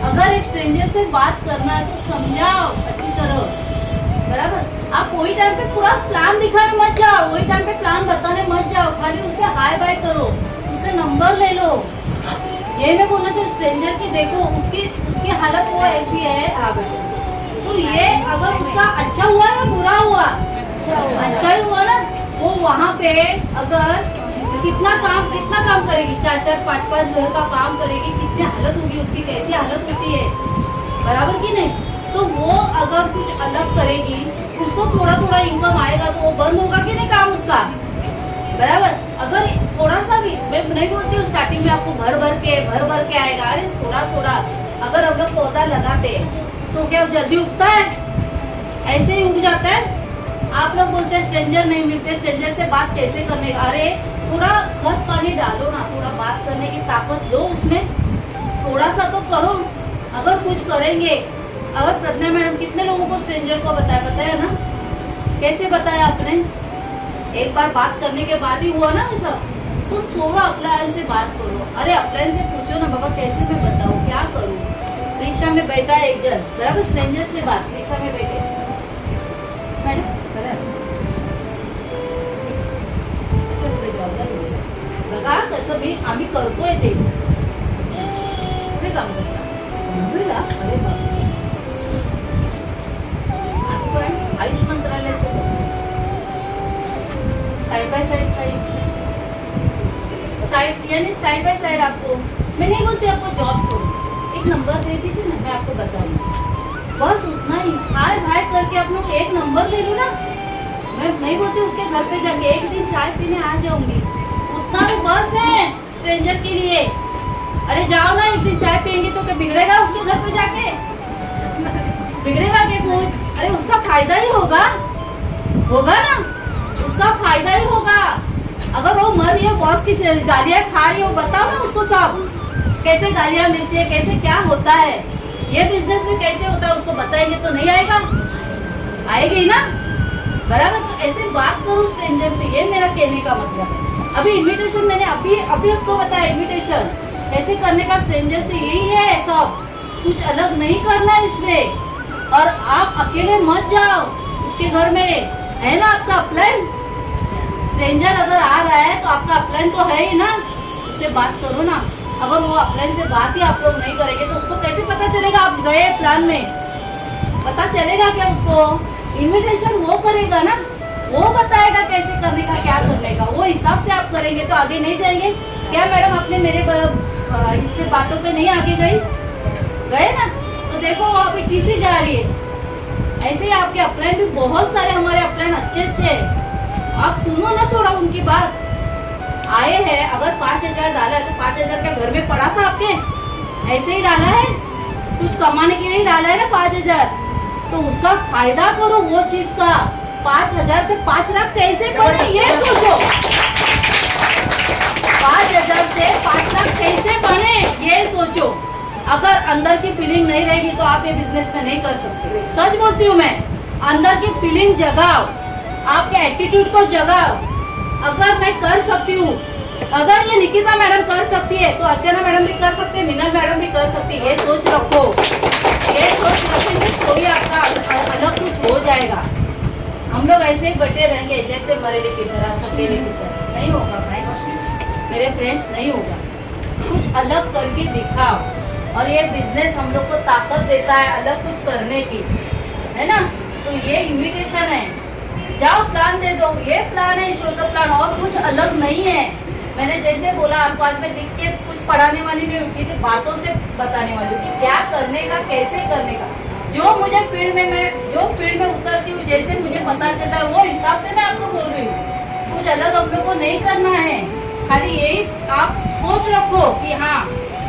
अगर एक स्ट्रेंजर से बात करना है तो समझाओ अच्छी तरह, बराबर. आप वही टाइम पे पूरा प्लान दिखाने मत जाओ, वही टाइम पे प्लान बताने मत जाओ. खाली उससे हाय बाय करो, उससे नंबर ले लो. ये मैं बोलना चाहिए स्ट्रेंजर की, देखो उसकी हालत वो ऐसी है. तो ये अगर उसका अच्छा हुआ या बुरा हुआ, अच्छा ही हुआ ना. वो वहाँ पे अगर कितना काम करेगी, 4-4, 5-5 घर का काम करेगी, कितनी हालत होगी उसकी, कैसी हालत होती है, बराबर की नहीं. तो वो अगर कुछ अलग करेगी, उसको थोड़ा इनकम आएगा, तो वो बंद होगा कि नहीं काम उसका, बराबर. अगर थोड़ा सा भी, मैं नहीं बोलती हूँ स्टार्टिंग में आपको भर भर के आएगा. अरे थोड़ा अगर हम लोग पौधा लगाते तो क्या जल्दी उगता है, ऐसे ही उग जाता है. आप लोग बोलते हैं स्ट्रेंजर नहीं मिलते, स्ट्रेंजर से बात कैसे करने का. अरे थोड़ा खत पानी डालो ना, थोड़ा बात करने की ताकत दो उसमें, थोड़ा सा तो करो. अगर कुछ करेंगे, अगर प्रज्ञा मैडम कितने लोगों को स्ट्रेंजर को बताया ना, कैसे बताया आपने. एक बार बात करने के बाद ही हुआ ना ये सब. तो थोड़ा अप्लायंस से बात करो. अरे अप्लायंस से पूछो ना, बाबा कैसे मैं बताऊँ, क्या करूँ. रिक्शा में बैठा है एक जन, बराबर, स्ट्रेंजर से बात, रिक्शा में बैठे मॅडम, बराबर. अच्छा पुढे जबाबदारी बघा कसं मी आम्ही करतोय ते. पुढे काम करता. अरे बापरे, आपण आयुष मंत्रालयाचं साइड बाय साइड यानी साइड बाय साइड आपको मैं नहीं बोलती आपको जॉब छोड़ो, एक नंबर दे दीजिए ना, मैं आपको बताऊंगी, बस उतना ही। हाय हाय करके आप लोग एक नंबर ले लो ना, मैं नहीं बोलती उसके घर पे जाके एक दिन चाय पीने आ जाऊंगी, उतना भी बस है स्ट्रेंजर के लिए। अरे जाओ ना, एक दिन चाय पियेंगे तो क्या बिगड़ेगा उसके घर पे जाके? बिगड़ेगा क्या कुछ? अरे उसका फायदा ही होगा, होगा ना, उसका फायदा ही होगा। अगर वो मर रही है, बॉस की गालियां खा रही हो, बताओ ना उसको सब, कैसे गालियां मिलती है, कैसे क्या होता है, ये बिजनेस में कैसे होता है, उसको बताएंगे तो नहीं आएगा, आएगी ना, बराबर। तो ऐसे बात करो स्ट्रेंजर से, ये मेरा कहने का मतलब है। अभी इनविटेशन मैंने अभी आपको बताया, इनविटेशन ऐसे करने का स्ट्रेंजर से यही है सब, कुछ अलग नहीं करना है इसमें। और आप अकेले मत जाओ उसके घर में, है ना आपका अपलाइन। स्ट्रेंजर अगर आ रहा है तो आपका अपलाइन तो है ही ना, उससे बात करो ना। अगर वो अपलाइन से बात ही आप लोग नहीं करेंगे तो उसको कैसे पता चलेगा आप गए प्लान में? पता चलेगा क्या उसको? इनविटेशन वो करेगा ना, वो बताएगा कैसे करने का, क्या करने का, वो हिसाब से आप करेंगे तो आगे नहीं जाएंगे क्या? मैडम आपने मेरे इस पे बातों पे नहीं आगे गए ना, तो देखो वो अभी टीसी जा रही है। ऐसे ही आपके अपलाइन भी बहुत सारे, हमारे अपलाइन अच्छे हैं, आप सुनो ना थोड़ा उनकी बात। आए हैं, अगर 5,000 डाला है तो 5,000 का घर में पड़ा था आपके? ऐसे ही डाला है, कुछ कमाने के लिए डाला है ना 5,000, तो उसका फायदा करो वो चीज का। 5,000 से 5 लाख कैसे बने ये सोचो, 5,000 से 5 लाख कैसे बने ये सोचो। अगर अंदर की फीलिंग नहीं रहेगी तो आप ये बिजनेस में नहीं कर सकते, सच बोलती हूँ मैं। अंदर की फीलिंग जगाओ, आपके एटीट्यूड को जगाओ। अगर मैं कर सकती हूँ, अगर ये निकिता मैडम कर सकती है तो अर्चना मैडम भी कर सकती है, मीनल मैडम भी कर सकती है, ये सोच रखो, ये सोच रखेंगे कोई आपका अलग कुछ हो जाएगा। हम लोग ऐसे ही बैठे रहेंगे जैसे मरेले की तरह, अकेले की तरह, नहीं होगा भाई मेरे फ्रेंड्स, नहीं होगा। कुछ अलग करके दिखाओ, और ये बिजनेस हम लोग को ताकत देता है अलग कुछ करने की, है ना। तो ये इन्विटेशन है, जाओ प्लान दे दो, ये प्लान है शो द प्लान, और कुछ अलग नहीं है। मैंने जैसे बोला आपको, आज मैं लिख के कुछ पढ़ाने वाली नहीं होती थी, बातों से बताने वाली हूँ कि क्या करने का, कैसे करने का। जो मुझे फील्ड में, मैं जो फील्ड में उतरती हूँ, जैसे मुझे पता चलता है वो हिसाब से मैं आपको बोल रही हूँ। कुछ अलग हम लोग को नहीं करना है, खाली यही आप सोच रखो कि हाँ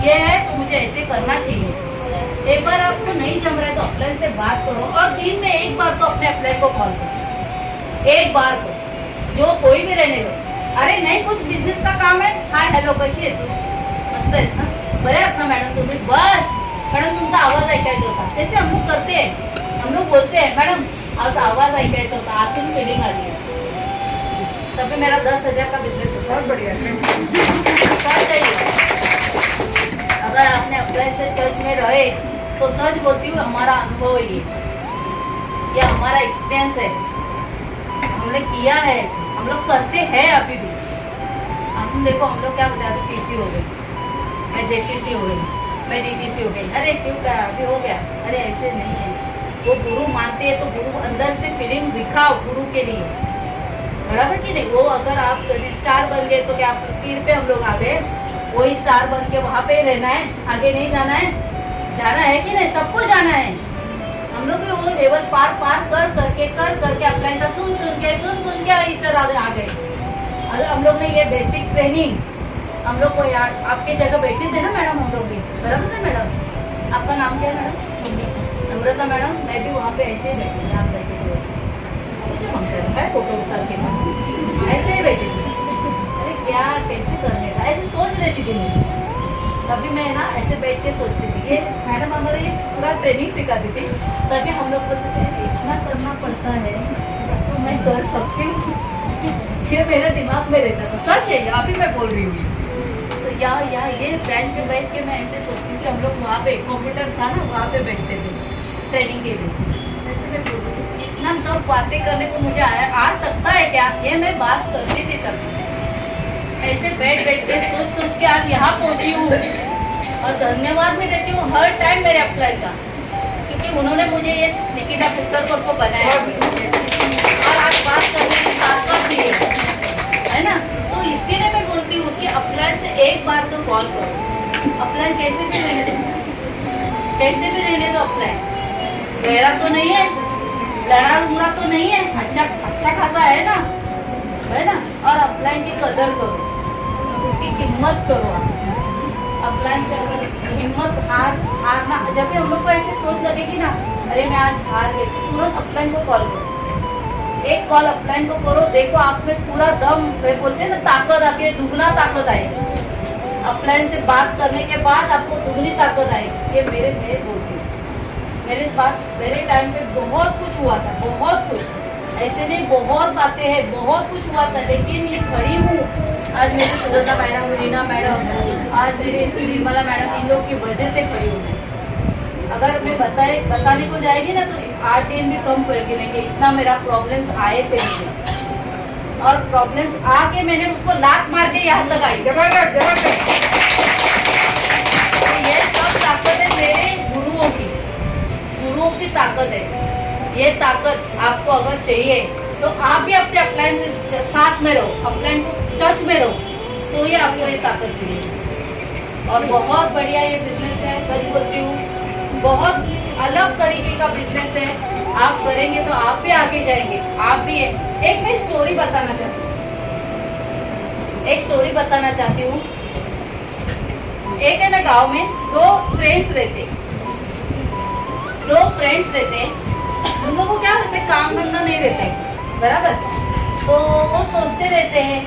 ये है तो मुझे ऐसे करना चाहिए। एक बार आपको नहीं जम रहा है तो अपलाइन से बात करो, और दिन में एक बार तो अपने अपलाइन को कॉल करो, एक बार को, जो कोई भी रहने दो। अरे नहीं कुछ बिजनेस का काम है, हाय हॅलो कशी आहे तू, मस्त आहेस ना, बरे आहात ना मॅडम तुम्ही, बस मॅडम तुमचा आवाज ऐकायचा होता, जैसे हम लोग करते हैं, हम लोग बोलते हैं मैडम आज आवाज ऐकायचा होता, आतून फीलिंग आली है, तभी मेरा 10,000 का बिजनेस होता है। बढ़िया चाहिए। अगर आपने अपलाइन से टच में रहे तो सच बोलती हूँ हमारा अनुभव है ये हमारा एक्सपीरियंस है, हमने किया है ऐसे, हम लोग करते हैं अभी भी। हम देखो हम लोग क्या बोलते हैं, अभी टीसी हो गई, मैं जेटीसी हो गई, मैं डीटीसी हो गई, अरे क्यों क्या अभी हो गया, अरे ऐसे नहीं है। वो गुरु मानते हैं तो गुरु अंदर से फीलिंग दिखाओ गुरु के लिए, बराबर कि नहीं। वो अगर आप स्टार बन गए तो क्या पीर पे हम लोग आ गए, वही स्टार बन के वहाँ पे रहना है, आगे नहीं जाना है, जाना है कि नहीं, सबको जाना है। हम लोग भी वो लेवल पार कर करके अपलाइन का सुन सुन के इधर आ गए। अगर हम लोग ने ये बेसिक ट्रेनिंग, हम लोग को यार आपके जगह बैठे थे ना मैडम, हम लोग भी, बराबर है मैडम। आपका नाम क्या है मैडम? नम्रता मैडम। मैं भी वहाँ पे ऐसे ही बैठी थी, आप बैठे थे वैसे, मुझे मंगता है फोटो सर के पास, ऐसे ही बैठे थे। अरे क्या कैसे करने का, ऐसे सोच लेती थी मैं, तभी मैं ना ऐसे बैठ के सोचती थी। ये मैडम हमारा ये पूरा ट्रेनिंग सिखाती थी, तभी हम लोग बोलते थे इतना करना पड़ता है तो मैं कर सकती हूँ, ये मेरे दिमाग में रहता था। सच है, यहाँ भी मैं बोल रही हूँ। तो यहाँ ये बेंच पे बैठ के मैं ऐसे सोचती थी, हम लोग वहाँ पे कंप्यूटर था ना, वहाँ पे बैठते थे ट्रेनिंग के लिए। ऐसे मैं सोचती थी इतना सब बातें करने को मुझे आ सकता है क्या, ये मैं बात करती थी तभी। ऐसे बैठ के सोच के आज यहाँ पहुँची हूँ, और धन्यवाद भी देती हूँ हर टाइम मेरे अप्लाई का, क्योंकि उन्होंने मुझे ये निकिता पुत्तर को बनाया और आज बात करने की ताकत दी है ना। तो इसके लिए मैं बोलती हूँ उसकी अप्लाई से एक बार तो कॉल करो, कैसे भी रहने दो अपलाइन, गहरा तो नहीं है, लड़ा लुंगड़ा तो नहीं है, अच्छा खासा है ना। और अपलाइन की कदर करो, उसकी कीमत करो आप। अपलाइन से अगर हिम्मत हारना, जब भी हम लोग को ऐसे सोच लगेगी ना, अरे मैं आज हार गई, तुरंत अपलाइन को कॉल करो, एक कॉल अपलाइन को करो, देखो आप में पूरा दम, बोलते हैं ना ताकत आती है, दुगना ताकत आएगी। अपलाइन से बात करने के बाद आपको दुगनी ताकत आएगी। ये मेरे बोलती हूँ, मेरे टाइम पे बहुत कुछ हुआ था, बहुत कुछ, ऐसे नहीं बहुत बातें हैं, बहुत कुछ हुआ था, लेकिन ये खड़ी हूँ आज। मेरी सुगंधा मैडम, रीना मैडम, आज मेरी निर्मला मैडम, इन लोग की वजह से खड़ी हूँ। अगर मैं बताने को जाएगी ना तो 8 दिन भी कम कर गिनेंगे, इतना मेरा प्रॉब्लम्स आए थे मुझे, और प्रॉब्लम्स आके मैंने उसको लात मार के यहाँ तक आई। तो ये सब ताकत है मेरे गुरुओं की ताकत है। ये ताकत आपको अगर चाहिए तो आप भी अपने अपलाइन से साथ में रहो, अपलाइन को टच में रहो, तो ये आपको ये ताकत मिलेगी। और बहुत बढ़िया ये बिजनेस है, सच बोलती हूँ, बहुत अलग तरीके का बिजनेस है। आप करेंगे तो आप भी आगे जाएंगे, आप भी है। एक मैं स्टोरी बताना चाहती हूँ। एक है ना, गांव में दो फ्रेंड्स रहते, उन लोगों को क्या रहते, काम धंधा नहीं रहता है कुछ, बराबर। तो वो सोचते रहते हैं,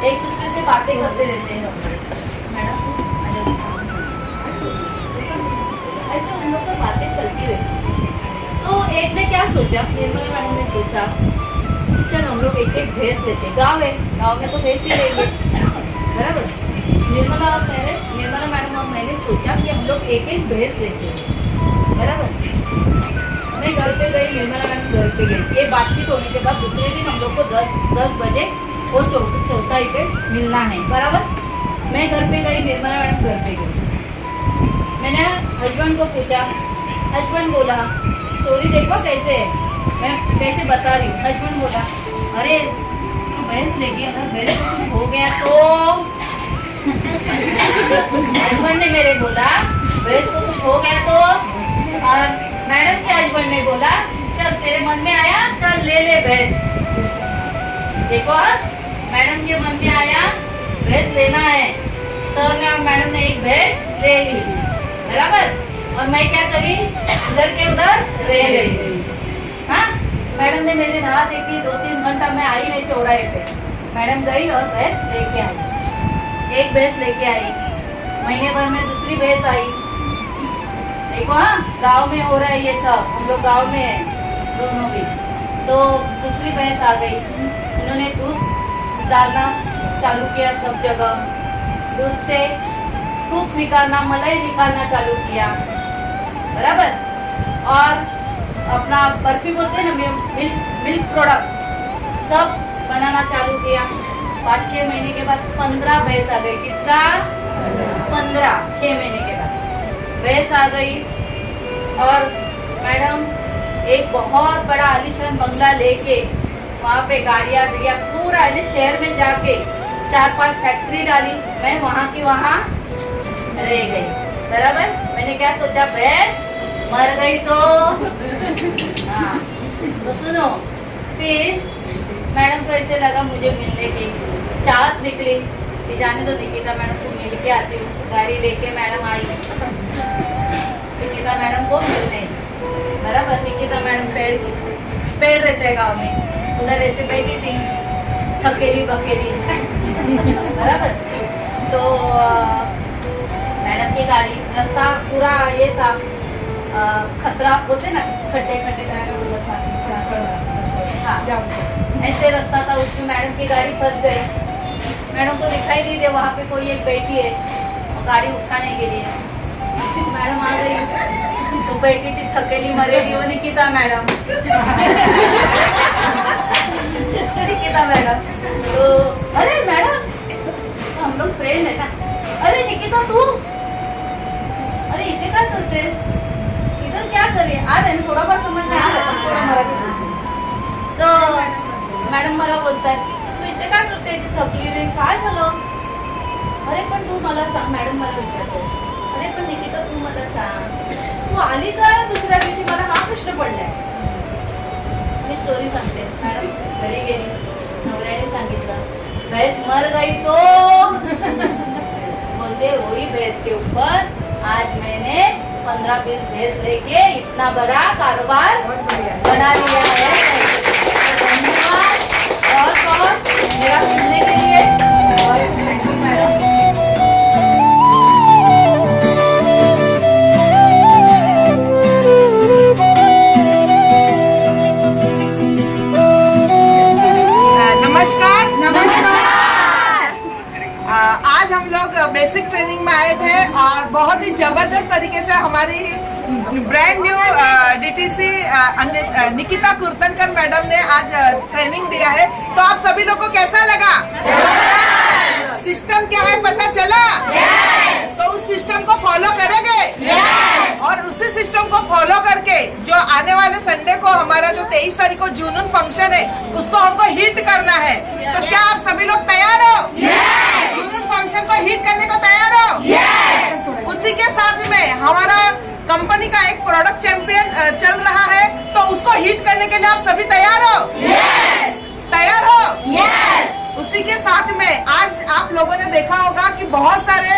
एक दूसरे से बातें करते रहते हैं। मैडम ऐसे उन लोगों की बातें चलती रहती। तो एक ने क्या सोचा, निर्मला मैडम ने सोचा, चल हम लोग एक भैंस लेते हैं, गाँव में तो भैंस ही रहेंगे, बराबर। निर्मला मैडम और मैंने सोचा कि हम लोग एक भैंस लेते हैं, बराबर। मैं घर पे गई, निर्मला मैडम घर पे गई। ये बातचीत होने के बाद दूसरे दिन हम लोग को 10 बजे वो चौथाई पे मिलना है, बराबर। मैं घर पे गई, निर्मला मैडम घर पे गई। मैंने हस्बैंड को पूछा, हस्बैंड बोला स्टोरी देखो कैसे है, मैं कैसे बता रही हूँ। हस्बैंड बोला, अरे तू भैंस लेगी, अगर भैंस को कुछ हो गया तो हस्बैंड ने मेरे बोला भैंस को कुछ हो गया तो, और मैडम के हस्बैंड ने बोला चल तेरे मन में आया, चल ले भैंस। देखो मैडम के मन में आया भैंस लेना है, सर ने और मैडम ने एक भैंस ले ली, बराबर। और मैं क्या करी, इधर के उधर रह गई। हाँ, मैडम ने मेरी राह देखी, 2-3 घंटा मैं आई नहीं चौराहे पे। मैडम गई और भैंस लेके आई, एक भैंस लेके आई। महीने भर में दूसरी भैंस आई। देखो हाँ, गांव में हो रहा है ये सब, हम लोग गांव में है दोनों भी। तो दूसरी भैंस आ गई, उन्होंने दूध डालना चालू किया सब जगह, दूध से दूध निकालना, मलाई निकालना चालू किया, बराबर। और अपना बर्फी बोलते हैं ना, मिल्क प्रोडक्ट सब बनाना चालू किया। 5-6 महीने के बाद 15 भैंस आ गई। कितना? 15, 6 महीने के बाद भैंस आ गई। और मैडम एक बहुत बड़ा आलीशान बंगला लेके वहाँ पे गाड़ियाँ पूरा है ना, शहर में जाके 4-5 फैक्ट्री डाली। मैं वहाँ की वहाँ रह गई, बराबर। मैंने क्या सोचा, भैंस मर गई तो हाँ। तो सुनो, फिर मैडम को ऐसे लगा मुझे मिलने की चाहत निकली कि जाने दो निकिता मैडम को मिल के आती हूँ। गाड़ी लेके मैडम आई निकिता मैडम को मिलने, बराबर। निकिता मैडम पेड़ रहते हैं गाँव में, उधर ऐसे बैठी थी थकेली बकेली, बराबर। तो मैडम की गाड़ी, रास्ता पूरा ये था खतरा बोलते ना, खड्डे तरह का बोला था, हाँ ऐसे रास्ता था, उसमें मैडम की गाड़ी फंस गई। मैडम को दिखाई नहीं दे, वहाँ पे कोई एक बैठी है और गाड़ी उठाने के लिए। मैडम आ गई, तो बैठी थी थकेली मरेगी, वो निकिता मैडम निकिता मैडम। तो अरे मैडम, तो हम लोग फ्रेंड है ना, अरे निकिता तू, अरे इतने क्या करतेस, इधर क्या करे, आ रहे ना थोड़ा बहुत समझ में आ रहा है थोड़ा मराठी। तो मॅडम मला बोलतात, तू इथे काय करते, अशी थकली रे, काय झालं? अरे पण तू मला सांग, मॅडम मला विचारते, अरे पण निकिता तू मला सांग, तू आली का दुसऱ्या दिवशी, मला हा प्रश्न पडलाय. मी स्टोरी सांगते. मॅडम घरी गेली, नवऱ्याने सांगितलं भैंस मर गई तो बोलते वही भैंस के ऊपर आज मैंने 15-20 भैंस लेके इतना बड़ा कारोबार बना लिया है. धन्यवाद बहुत बहुत मेरा सुनने के लिए. और थैंक यू मैडम. नमस्कार. आज हम लोग बेसिक ट्रेनिंग में आए थे और बहुत ही जबरदस्त तरीके से हमारी brand new DTC Nikita Kurtankar madam ने आज ट्रेनिंग दिया है. तो आप सभी लोग को कैसा लगा? सिस्टम क्या है पता चला? तो उस सिस्टम को फॉलो करेंगे और उसी सिस्टम को फॉलो करके जो आने वाले संडे को हमारा जो 23 तारीख को जुनून फंक्शन है उसको हमको हिट करना है. तो क्या आप सभी लोग तैयार हो? जुनून फंक्शन को हिट करने को तैयार हो? उसी के साथ में हमारा कंपनी का एक प्रोडक्ट चैंपियन चल रहा है, तो उसको हिट करने के लिए आप सभी तैयार हो? तैयार हो? उसी के साथ में आज आप लोगों ने देखा होगा कि बहुत सारे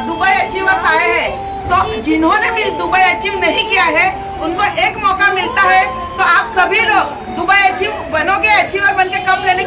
दुबई अचीवर्स आए हैं. तो जिन्होंने भी दुबई अचीव नहीं किया है उनको एक मौका मिलता है. तो आप सभी लोग दुबई अचीव बनोगे. अचीवर बनके कब लेने